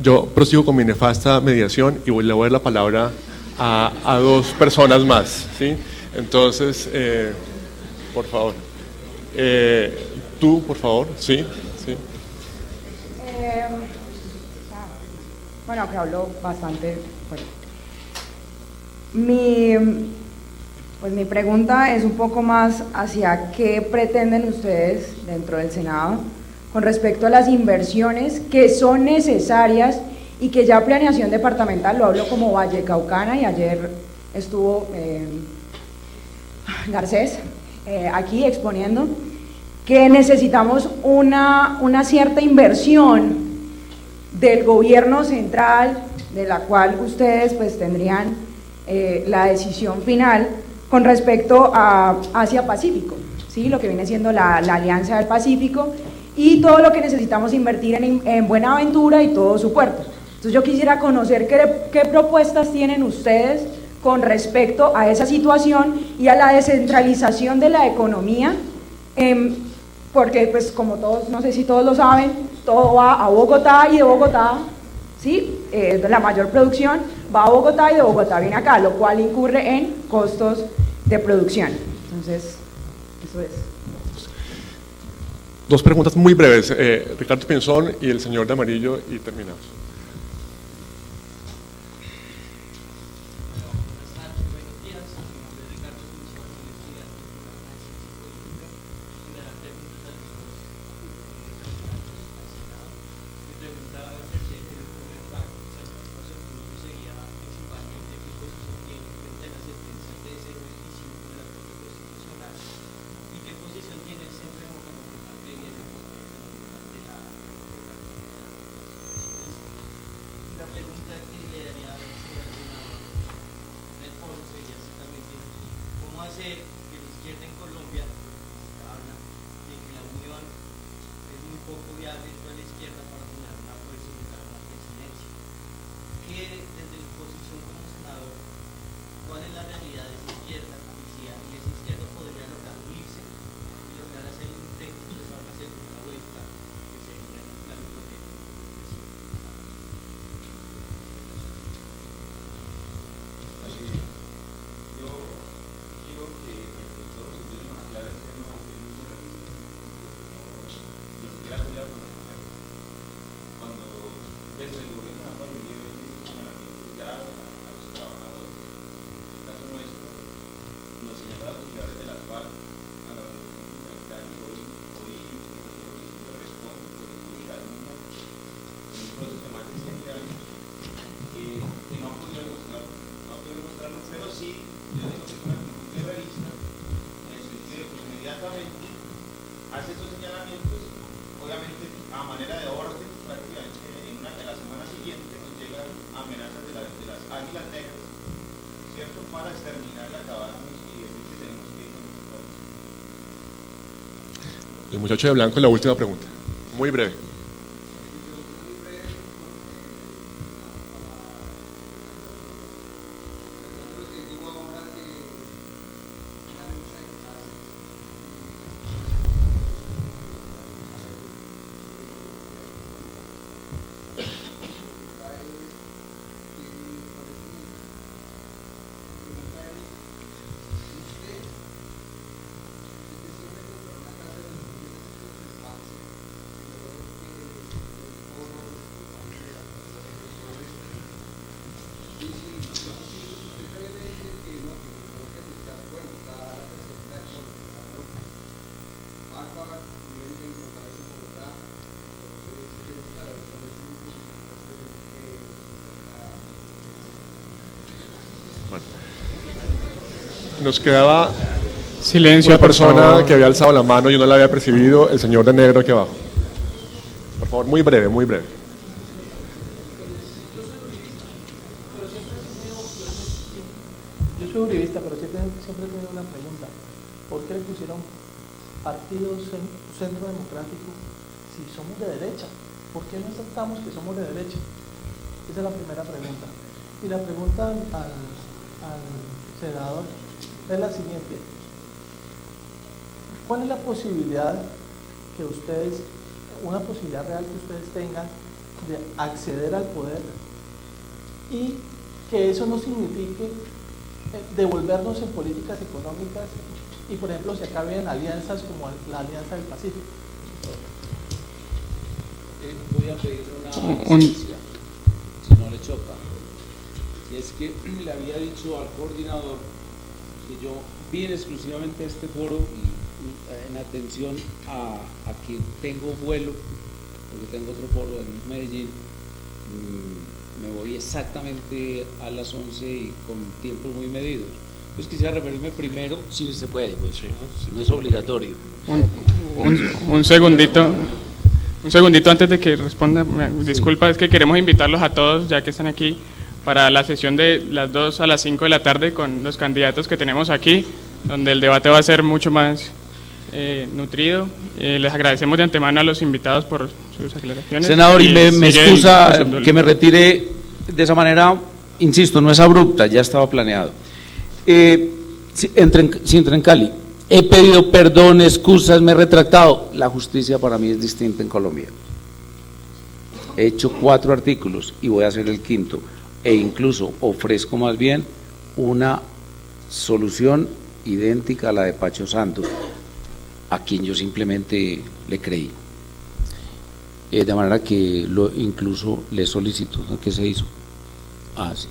Yo prosigo con mi nefasta mediación y le voy a dar la palabra a dos personas más, ¿sí? Entonces, por favor. Tú, por favor, sí. Bueno, que hablo bastante fuerte. Mi pregunta es un poco más hacia qué pretenden ustedes dentro del Senado con respecto a las inversiones que son necesarias y que ya planeación departamental, lo hablo como Vallecaucana, y ayer estuvo Garcés aquí exponiendo, que necesitamos una cierta inversión del gobierno central, de la cual ustedes pues tendrían la decisión final con respecto a Asia-Pacífico, ¿sí? Lo que viene siendo la Alianza del Pacífico y todo lo que necesitamos invertir en Buenaventura y todo su puerto. Entonces yo quisiera conocer qué propuestas tienen ustedes con respecto a esa situación y a la descentralización de la economía, porque pues como todos, no sé si todos lo saben, todo va a Bogotá y de Bogotá, ¿sí? La mayor producción va a Bogotá y de Bogotá viene acá, lo cual incurre en costos de producción. Entonces, eso es. Dos preguntas muy breves, Ricardo Pinzón y el señor de amarillo, y terminamos. Hace estos señalamientos, obviamente a manera de orden, prácticamente en la semana siguiente nos llegan amenazas de las águilas negras, ¿cierto? Para exterminar y acabarnos y decir que tenemos que ir con nosotros. El muchacho de blanco, la última pregunta, muy breve. Nos quedaba Silencio, una por persona favor. que había alzado la mano y yo no la había percibido, el señor de negro aquí abajo. Por favor, muy breve, muy breve. Yo soy uribista, pero siempre he tenido una pregunta. ¿Por qué le pusieron Partido Centro Democrático si somos de derecha? ¿Por qué no aceptamos que somos de derecha? Esa es la primera pregunta. Y la pregunta al senador es la siguiente. ¿Cuál es la posibilidad que ustedes, una posibilidad real que ustedes tengan de acceder al poder y que eso no signifique devolvernos en políticas económicas y, por ejemplo, se acaben alianzas como la Alianza del Pacífico? Voy a pedir una licencia, si no le choca. Y es que le había dicho al coordinador que yo vine exclusivamente a este foro y en atención a que tengo vuelo, porque tengo otro foro en Medellín. Me voy exactamente a las 11 y con tiempos muy medidos. Pues quisiera referirme primero, si se puede, pues, no es obligatorio. Un segundito antes de que responda. Disculpa, es que queremos invitarlos a todos, ya que están aquí, para la sesión de las 2 a las 5 de la tarde con los candidatos que tenemos aquí, donde el debate va a ser mucho más nutrido. Les agradecemos de antemano a los invitados por sus aclaraciones. Senador, y me excusa pasando que me retire de esa manera, insisto, no es abrupta, ya estaba planeado. Si entré en Cali, he pedido perdón, excusas, me he retractado. La justicia para mí es distinta en Colombia. He hecho 4 artículos y voy a hacer el 5º, e incluso ofrezco más bien una solución idéntica a la de Pacho Santos, a quien yo simplemente le creí. De manera que incluso le solicito, ¿no? ¿Qué se hizo? Sí.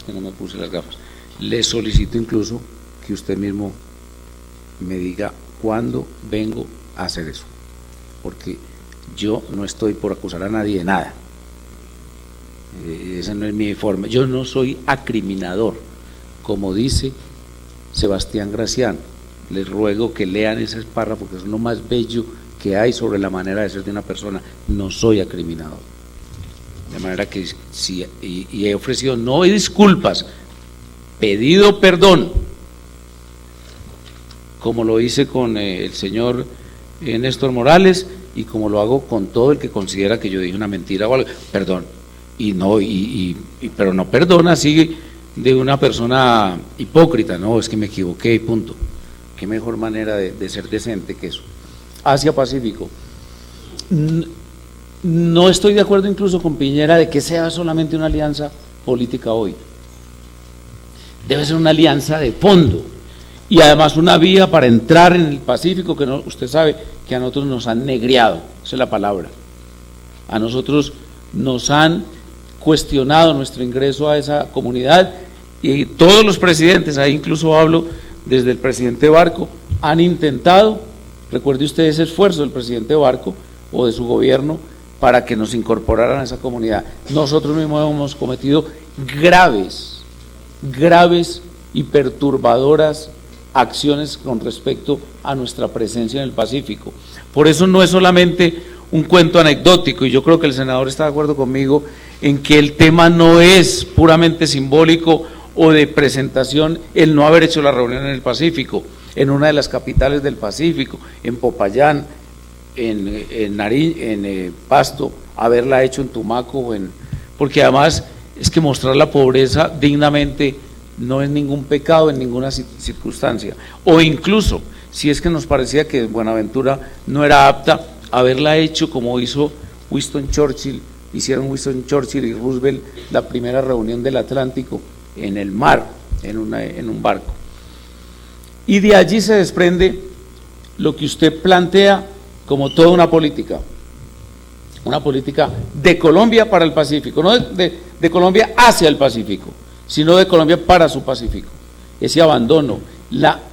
Que no me puse las gafas. Le solicito incluso que usted mismo me diga cuándo vengo a hacer eso, porque yo no estoy por acusar a nadie de nada. Esa no es mi forma. Yo no soy acriminador, como dice Sebastián Gracián. Les ruego que lean ese párrafo, que es lo más bello que hay sobre la manera de ser de una persona. No soy acriminador. De manera que sí, y he ofrecido no disculpas, pedido perdón, como lo hice con el señor Néstor Morales y como lo hago con todo el que considera que yo dije una mentira o algo. Perdón. Pero no perdona así de una persona hipócrita, no, es que me equivoqué y punto. Qué mejor manera de ser decente que eso. Asia-Pacífico. No estoy de acuerdo incluso con Piñera de que sea solamente una alianza política hoy. Debe ser una alianza de fondo y además una vía para entrar en el Pacífico, que no, usted sabe que a nosotros nos han negriado, esa es la palabra. A nosotros nos han cuestionado nuestro ingreso a esa comunidad y todos los presidentes, ahí incluso hablo desde el presidente Barco, han intentado, recuerde usted ese esfuerzo del presidente Barco o de su gobierno para que nos incorporaran a esa comunidad. Nosotros mismos hemos cometido graves y perturbadoras acciones con respecto a nuestra presencia en el Pacífico. Por eso no es solamente un cuento anecdótico, y yo creo que el senador está de acuerdo conmigo en que el tema no es puramente simbólico o de presentación el no haber hecho la reunión en el Pacífico, en una de las capitales del Pacífico, en Popayán, en Nariño, en Pasto, haberla hecho en Tumaco, porque además es que mostrar la pobreza dignamente no es ningún pecado en ninguna circunstancia, o incluso si es que nos parecía que Buenaventura no era apta, haberla hecho como hizo hicieron Winston Churchill y Roosevelt la primera reunión del Atlántico en el mar, en un barco. Y de allí se desprende lo que usted plantea como toda una política de Colombia para el Pacífico, no de Colombia hacia el Pacífico, sino de Colombia para su Pacífico. Ese abandono,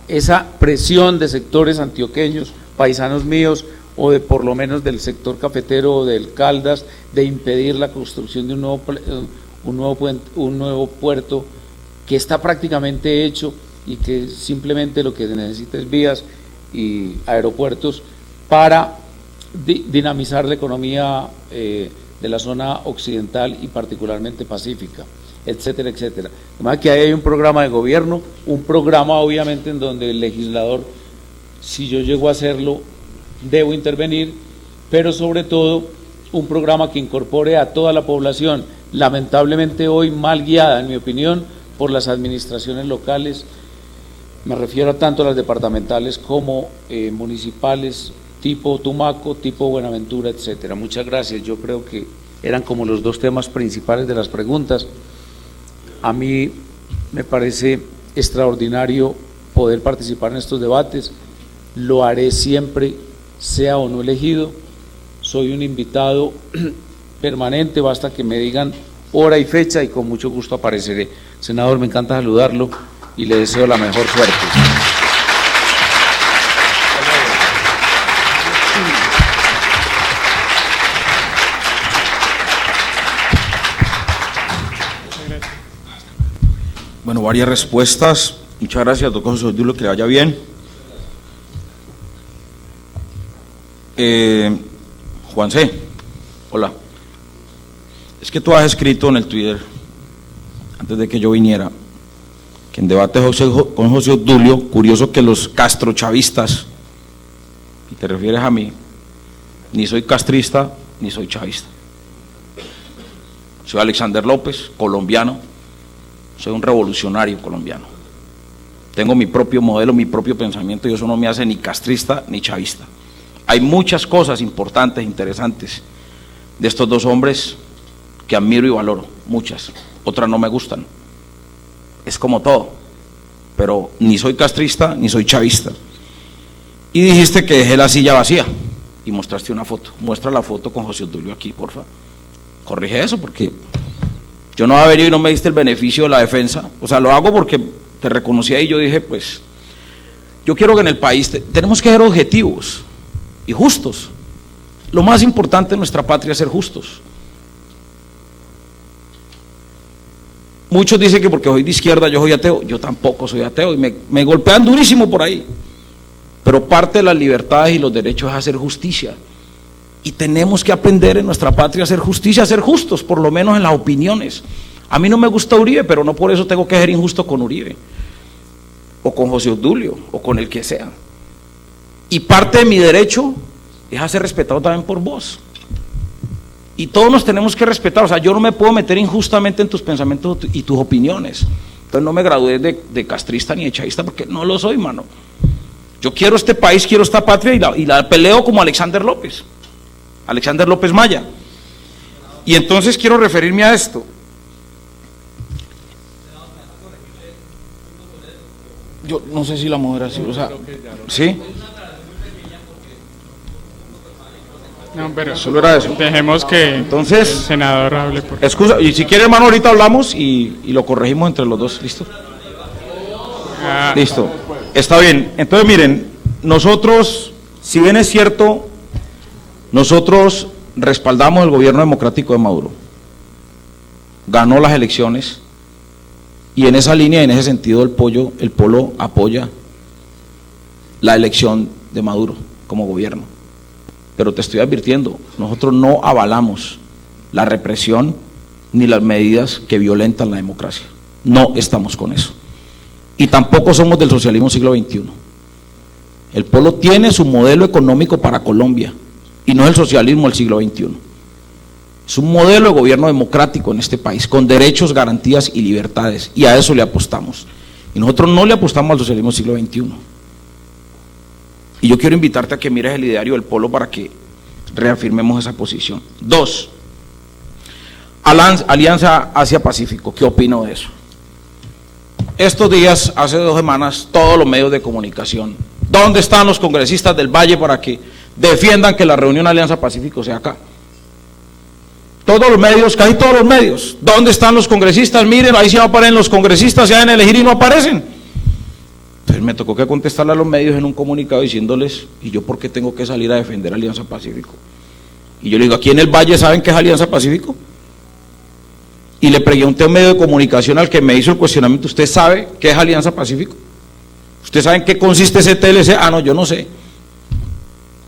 esa presión de sectores antioqueños, paisanos míos, o de por lo menos del sector cafetero o del Caldas, de impedir la construcción de un nuevo puerto que está prácticamente hecho y que simplemente lo que se necesita es vías y aeropuertos para dinamizar la economía de la zona occidental y particularmente pacífica, etcétera, etcétera. Además que ahí hay un programa de gobierno, un programa obviamente en donde el legislador, si yo llego a hacerlo, debo intervenir, pero sobre todo un programa que incorpore a toda la población, lamentablemente hoy mal guiada, en mi opinión, por las administraciones locales, me refiero tanto a las departamentales como municipales, tipo Tumaco, tipo Buenaventura, etcétera. Muchas gracias. Yo creo que eran como los dos temas principales de las preguntas. A mí me parece extraordinario poder participar en estos debates. Lo haré siempre, sea o no elegido. Soy un invitado permanente, basta que me digan hora y fecha y con mucho gusto apareceré. Senador, me encanta saludarlo y le deseo la mejor suerte. Bueno, varias respuestas. Muchas gracias, doctor José Obdulio, que le vaya bien. Juan C., hola. Es que tú has escrito en el Twitter, antes de que yo viniera, que en debate con José Obdulio, curioso que los castrochavistas, y te refieres a mí, ni soy castrista ni soy chavista. Soy Alexander López, colombiano, soy un revolucionario colombiano. Tengo mi propio modelo, mi propio pensamiento, y eso no me hace ni castrista ni chavista. Hay muchas cosas importantes, interesantes de estos dos hombres que admiro y valoro, muchas, otras no me gustan. Es como todo, pero ni soy castrista ni soy chavista. Y dijiste que dejé la silla vacía y mostraste una foto. Muestra la foto con José Obdulio aquí, porfa. Corrige eso, porque yo no había venido y no me diste el beneficio de la defensa. O sea, lo hago porque te reconocí ahí y yo dije, pues, yo quiero que en el país tenemos que ser objetivos y justos. Lo más importante en nuestra patria es ser justos. Muchos dicen que porque soy de izquierda yo soy ateo. Yo tampoco soy ateo y me golpean durísimo por ahí. Pero parte de las libertades y los derechos es hacer justicia. Y tenemos que aprender en nuestra patria a hacer justicia, a ser justos, por lo menos en las opiniones. A mí no me gusta Uribe, pero no por eso tengo que ser injusto con Uribe, o con José Obdulio, o con el que sea. Y parte de mi derecho es a ser respetado también por vos. Y todos nos tenemos que respetar. O sea, yo no me puedo meter injustamente en tus pensamientos y tus opiniones. Entonces no me gradué de castrista ni de chavista, porque no lo soy, mano. Yo quiero este país, quiero esta patria y la peleo como Alexander López Maya. Y entonces quiero referirme a esto. Yo no sé si la moderación, o sea, ¿sí? No, pero solo era eso. Dejemos que entonces, el senador hable. Excusa, y si quiere, hermano, ahorita hablamos y lo corregimos entre los dos, ¿listo? Listo, está bien. Entonces miren, nosotros, si bien es cierto, nosotros respaldamos el gobierno democrático de Maduro, ganó las elecciones, y en esa línea, en ese sentido, el Polo apoya la elección de Maduro como gobierno. Pero te estoy advirtiendo, nosotros no avalamos la represión ni las medidas que violentan la democracia. No estamos con eso. Y tampoco somos del socialismo siglo XXI. El Polo tiene su modelo económico para Colombia y no es el socialismo del siglo XXI. Es un modelo de gobierno democrático en este país, con derechos, garantías y libertades, y a eso le apostamos. Y nosotros no le apostamos al socialismo del siglo XXI. Y yo quiero invitarte a que mires el ideario del Polo para que reafirmemos esa posición. 2. Alianza Asia-Pacífico, ¿qué opino de eso? Estos días, hace 2 semanas, todos los medios de comunicación, ¿dónde están los congresistas del Valle para que defiendan que la reunión Alianza Pacífico sea acá? Todos los medios, casi todos los medios, ¿dónde están los congresistas? Miren, ahí sí aparecen los congresistas, se van a elegir y no aparecen. Entonces me tocó que contestarle a los medios en un comunicado diciéndoles, ¿y yo por qué tengo que salir a defender Alianza Pacífico? Y yo le digo, ¿aquí en el Valle saben qué es Alianza Pacífico? y le pregunté a un medio de comunicación al que me hizo el cuestionamiento, ¿usted sabe qué es Alianza Pacífico? ¿Usted sabe en qué consiste ese TLC? Ah, no, yo no sé.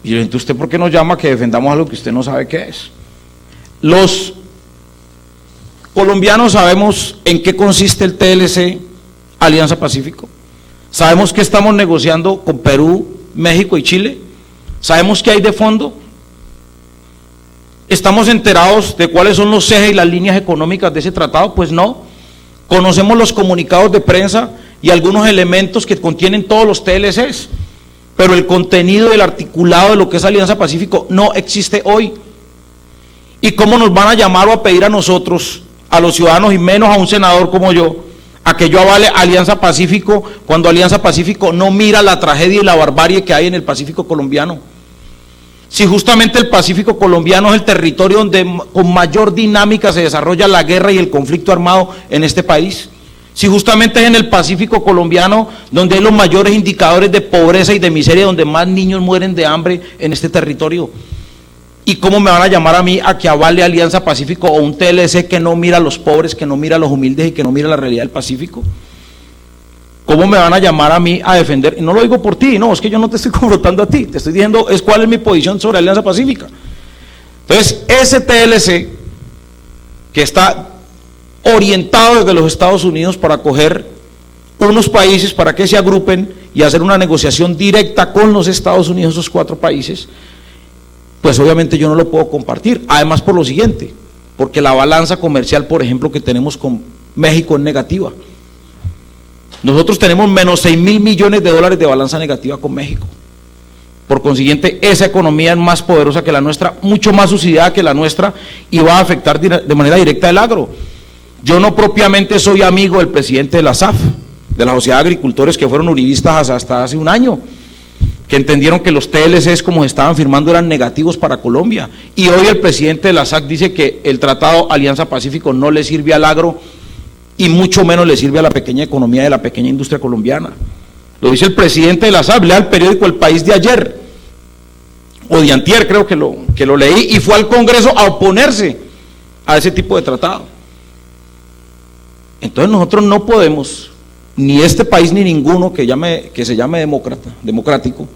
Y entonces, ¿usted por qué nos llama que defendamos algo que usted no sabe qué es? Los colombianos sabemos en qué consiste el TLC Alianza Pacífico. Sabemos que estamos negociando con Perú, México y Chile. Sabemos qué hay de fondo. ¿Estamos enterados de cuáles son los ejes y las líneas económicas de ese tratado? Pues no. Conocemos los comunicados de prensa y algunos elementos que contienen todos los TLCs, pero el contenido y el articulado de lo que es Alianza Pacífico no existe hoy. ¿Y cómo nos van a llamar o a pedir a nosotros, a los ciudadanos y menos a un senador como yo, a que yo avale Alianza Pacífico cuando Alianza Pacífico no mira la tragedia y la barbarie que hay en el Pacífico colombiano? Si justamente el Pacífico colombiano es el territorio donde con mayor dinámica se desarrolla la guerra y el conflicto armado en este país, si justamente es en el Pacífico colombiano donde hay los mayores indicadores de pobreza y de miseria, donde más niños mueren de hambre en este territorio, ¿y cómo me van a llamar a mí a que avale Alianza Pacífico o un TLC que no mira a los pobres, que no mira a los humildes y que no mira la realidad del Pacífico? ¿Cómo me van a llamar a mí a defender? Y no lo digo por ti, no, es que yo no te estoy confrontando a ti, te estoy diciendo es cuál es mi posición sobre Alianza Pacífica. Entonces, ese TLC que está orientado desde los Estados Unidos para coger unos países para que se agrupen y hacer una negociación directa con los Estados Unidos, esos 4 países, pues obviamente yo no lo puedo compartir. Además, por lo siguiente, porque la balanza comercial, por ejemplo, que tenemos con México es negativa. Nosotros tenemos menos 6.000 millones de dólares de balanza negativa con México. Por consiguiente, esa economía es más poderosa que la nuestra, mucho más subsidiada que la nuestra, y va a afectar de manera directa el agro. Yo no propiamente soy amigo del presidente de la SAF, de la Sociedad de Agricultores, que fueron uribistas hasta hace un año, que entendieron que los TLCs como estaban firmando eran negativos para Colombia, y hoy el presidente de la SAC dice que el Tratado Alianza Pacífico no le sirve al agro y mucho menos le sirve a la pequeña economía de la pequeña industria colombiana. Lo dice el presidente de la SAC, lea el periódico El País de ayer, o de antier creo que lo leí, y fue al Congreso a oponerse a ese tipo de tratado. Entonces nosotros no podemos, ni este país ni ninguno que se llame democrático,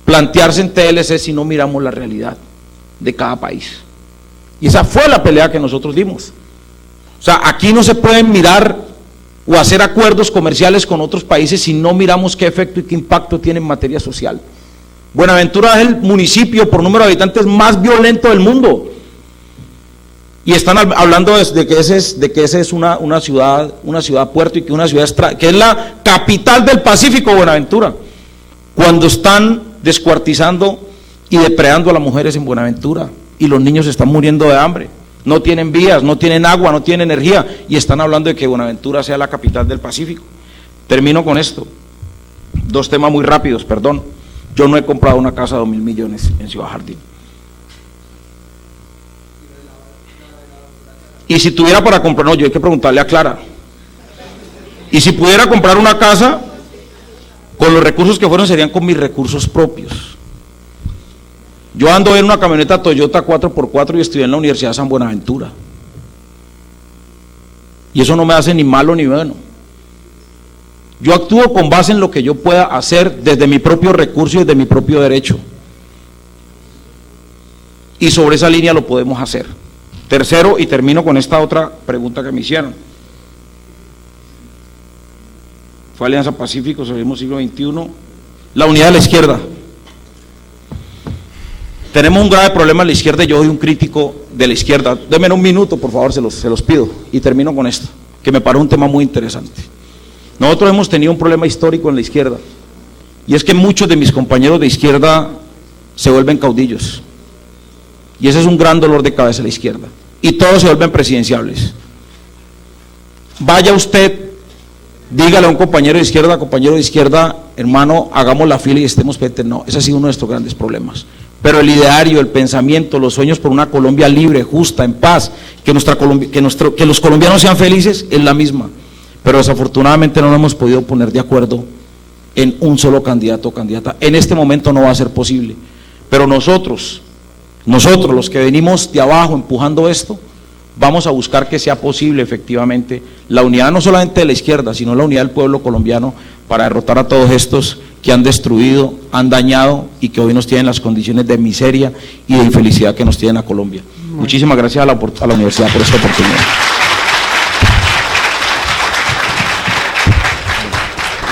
plantearse en TLC si no miramos la realidad de cada país. Y esa fue la pelea que nosotros dimos. O sea, aquí no se pueden mirar o hacer acuerdos comerciales con otros países si no miramos qué efecto y qué impacto tiene en materia social. Buenaventura es el municipio por número de habitantes más violento del mundo. Y están hablando de que ese es una ciudad puerto, y que una ciudad que es la capital del Pacífico, Buenaventura, cuando están descuartizando y depredando a las mujeres en Buenaventura, y los niños están muriendo de hambre, no tienen vías, no tienen agua, no tienen energía, y están hablando de que Buenaventura sea la capital del Pacífico. Termino con esto, 2 temas muy rápidos, perdón. Yo no he comprado una casa de 2.000 millones en Ciudad Jardín. Y si tuviera para comprar, no, yo hay que preguntarle a Clara. Y si pudiera comprar una casa, con los recursos que fueron serían con mis recursos propios. Yo ando en una camioneta Toyota 4x4 y estudié en la Universidad de San Buenaventura. Y eso no me hace ni malo ni bueno. Yo actúo con base en lo que yo pueda hacer desde mi propio recurso y desde mi propio derecho. Y sobre esa línea lo podemos hacer. Tercero, y termino con esta otra pregunta que me hicieron. Fue Alianza Pacífico, sobre el siglo XXI, la unidad de la izquierda. Tenemos un grave problema en la izquierda y yo soy un crítico de la izquierda. Denme un minuto, por favor, se los pido, y termino con esto, que me parece un tema muy interesante. Nosotros hemos tenido un problema histórico en la izquierda, y es que muchos de mis compañeros de izquierda se vuelven caudillos, y ese es un gran dolor de cabeza de la izquierda, y todos se vuelven presidenciables. Vaya usted, dígale a un compañero de izquierda, hermano, hagamos la fila y estemos pendientes. No, ese ha sido uno de nuestros grandes problemas. Pero el ideario, el pensamiento, los sueños por una Colombia libre, justa, en paz, que los colombianos sean felices, es la misma. Pero desafortunadamente no nos hemos podido poner de acuerdo en un solo candidato o candidata. En este momento no va a ser posible. Pero nosotros los que venimos de abajo empujando esto, vamos a buscar que sea posible efectivamente la unidad no solamente de la izquierda, sino la unidad del pueblo colombiano para derrotar a todos estos que han destruido, han dañado y que hoy nos tienen las condiciones de miseria y de infelicidad que nos tienen a Colombia. Muchísimas gracias a la universidad por esta oportunidad.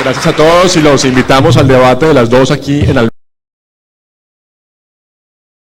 Gracias a todos y los invitamos al debate de las 2 aquí en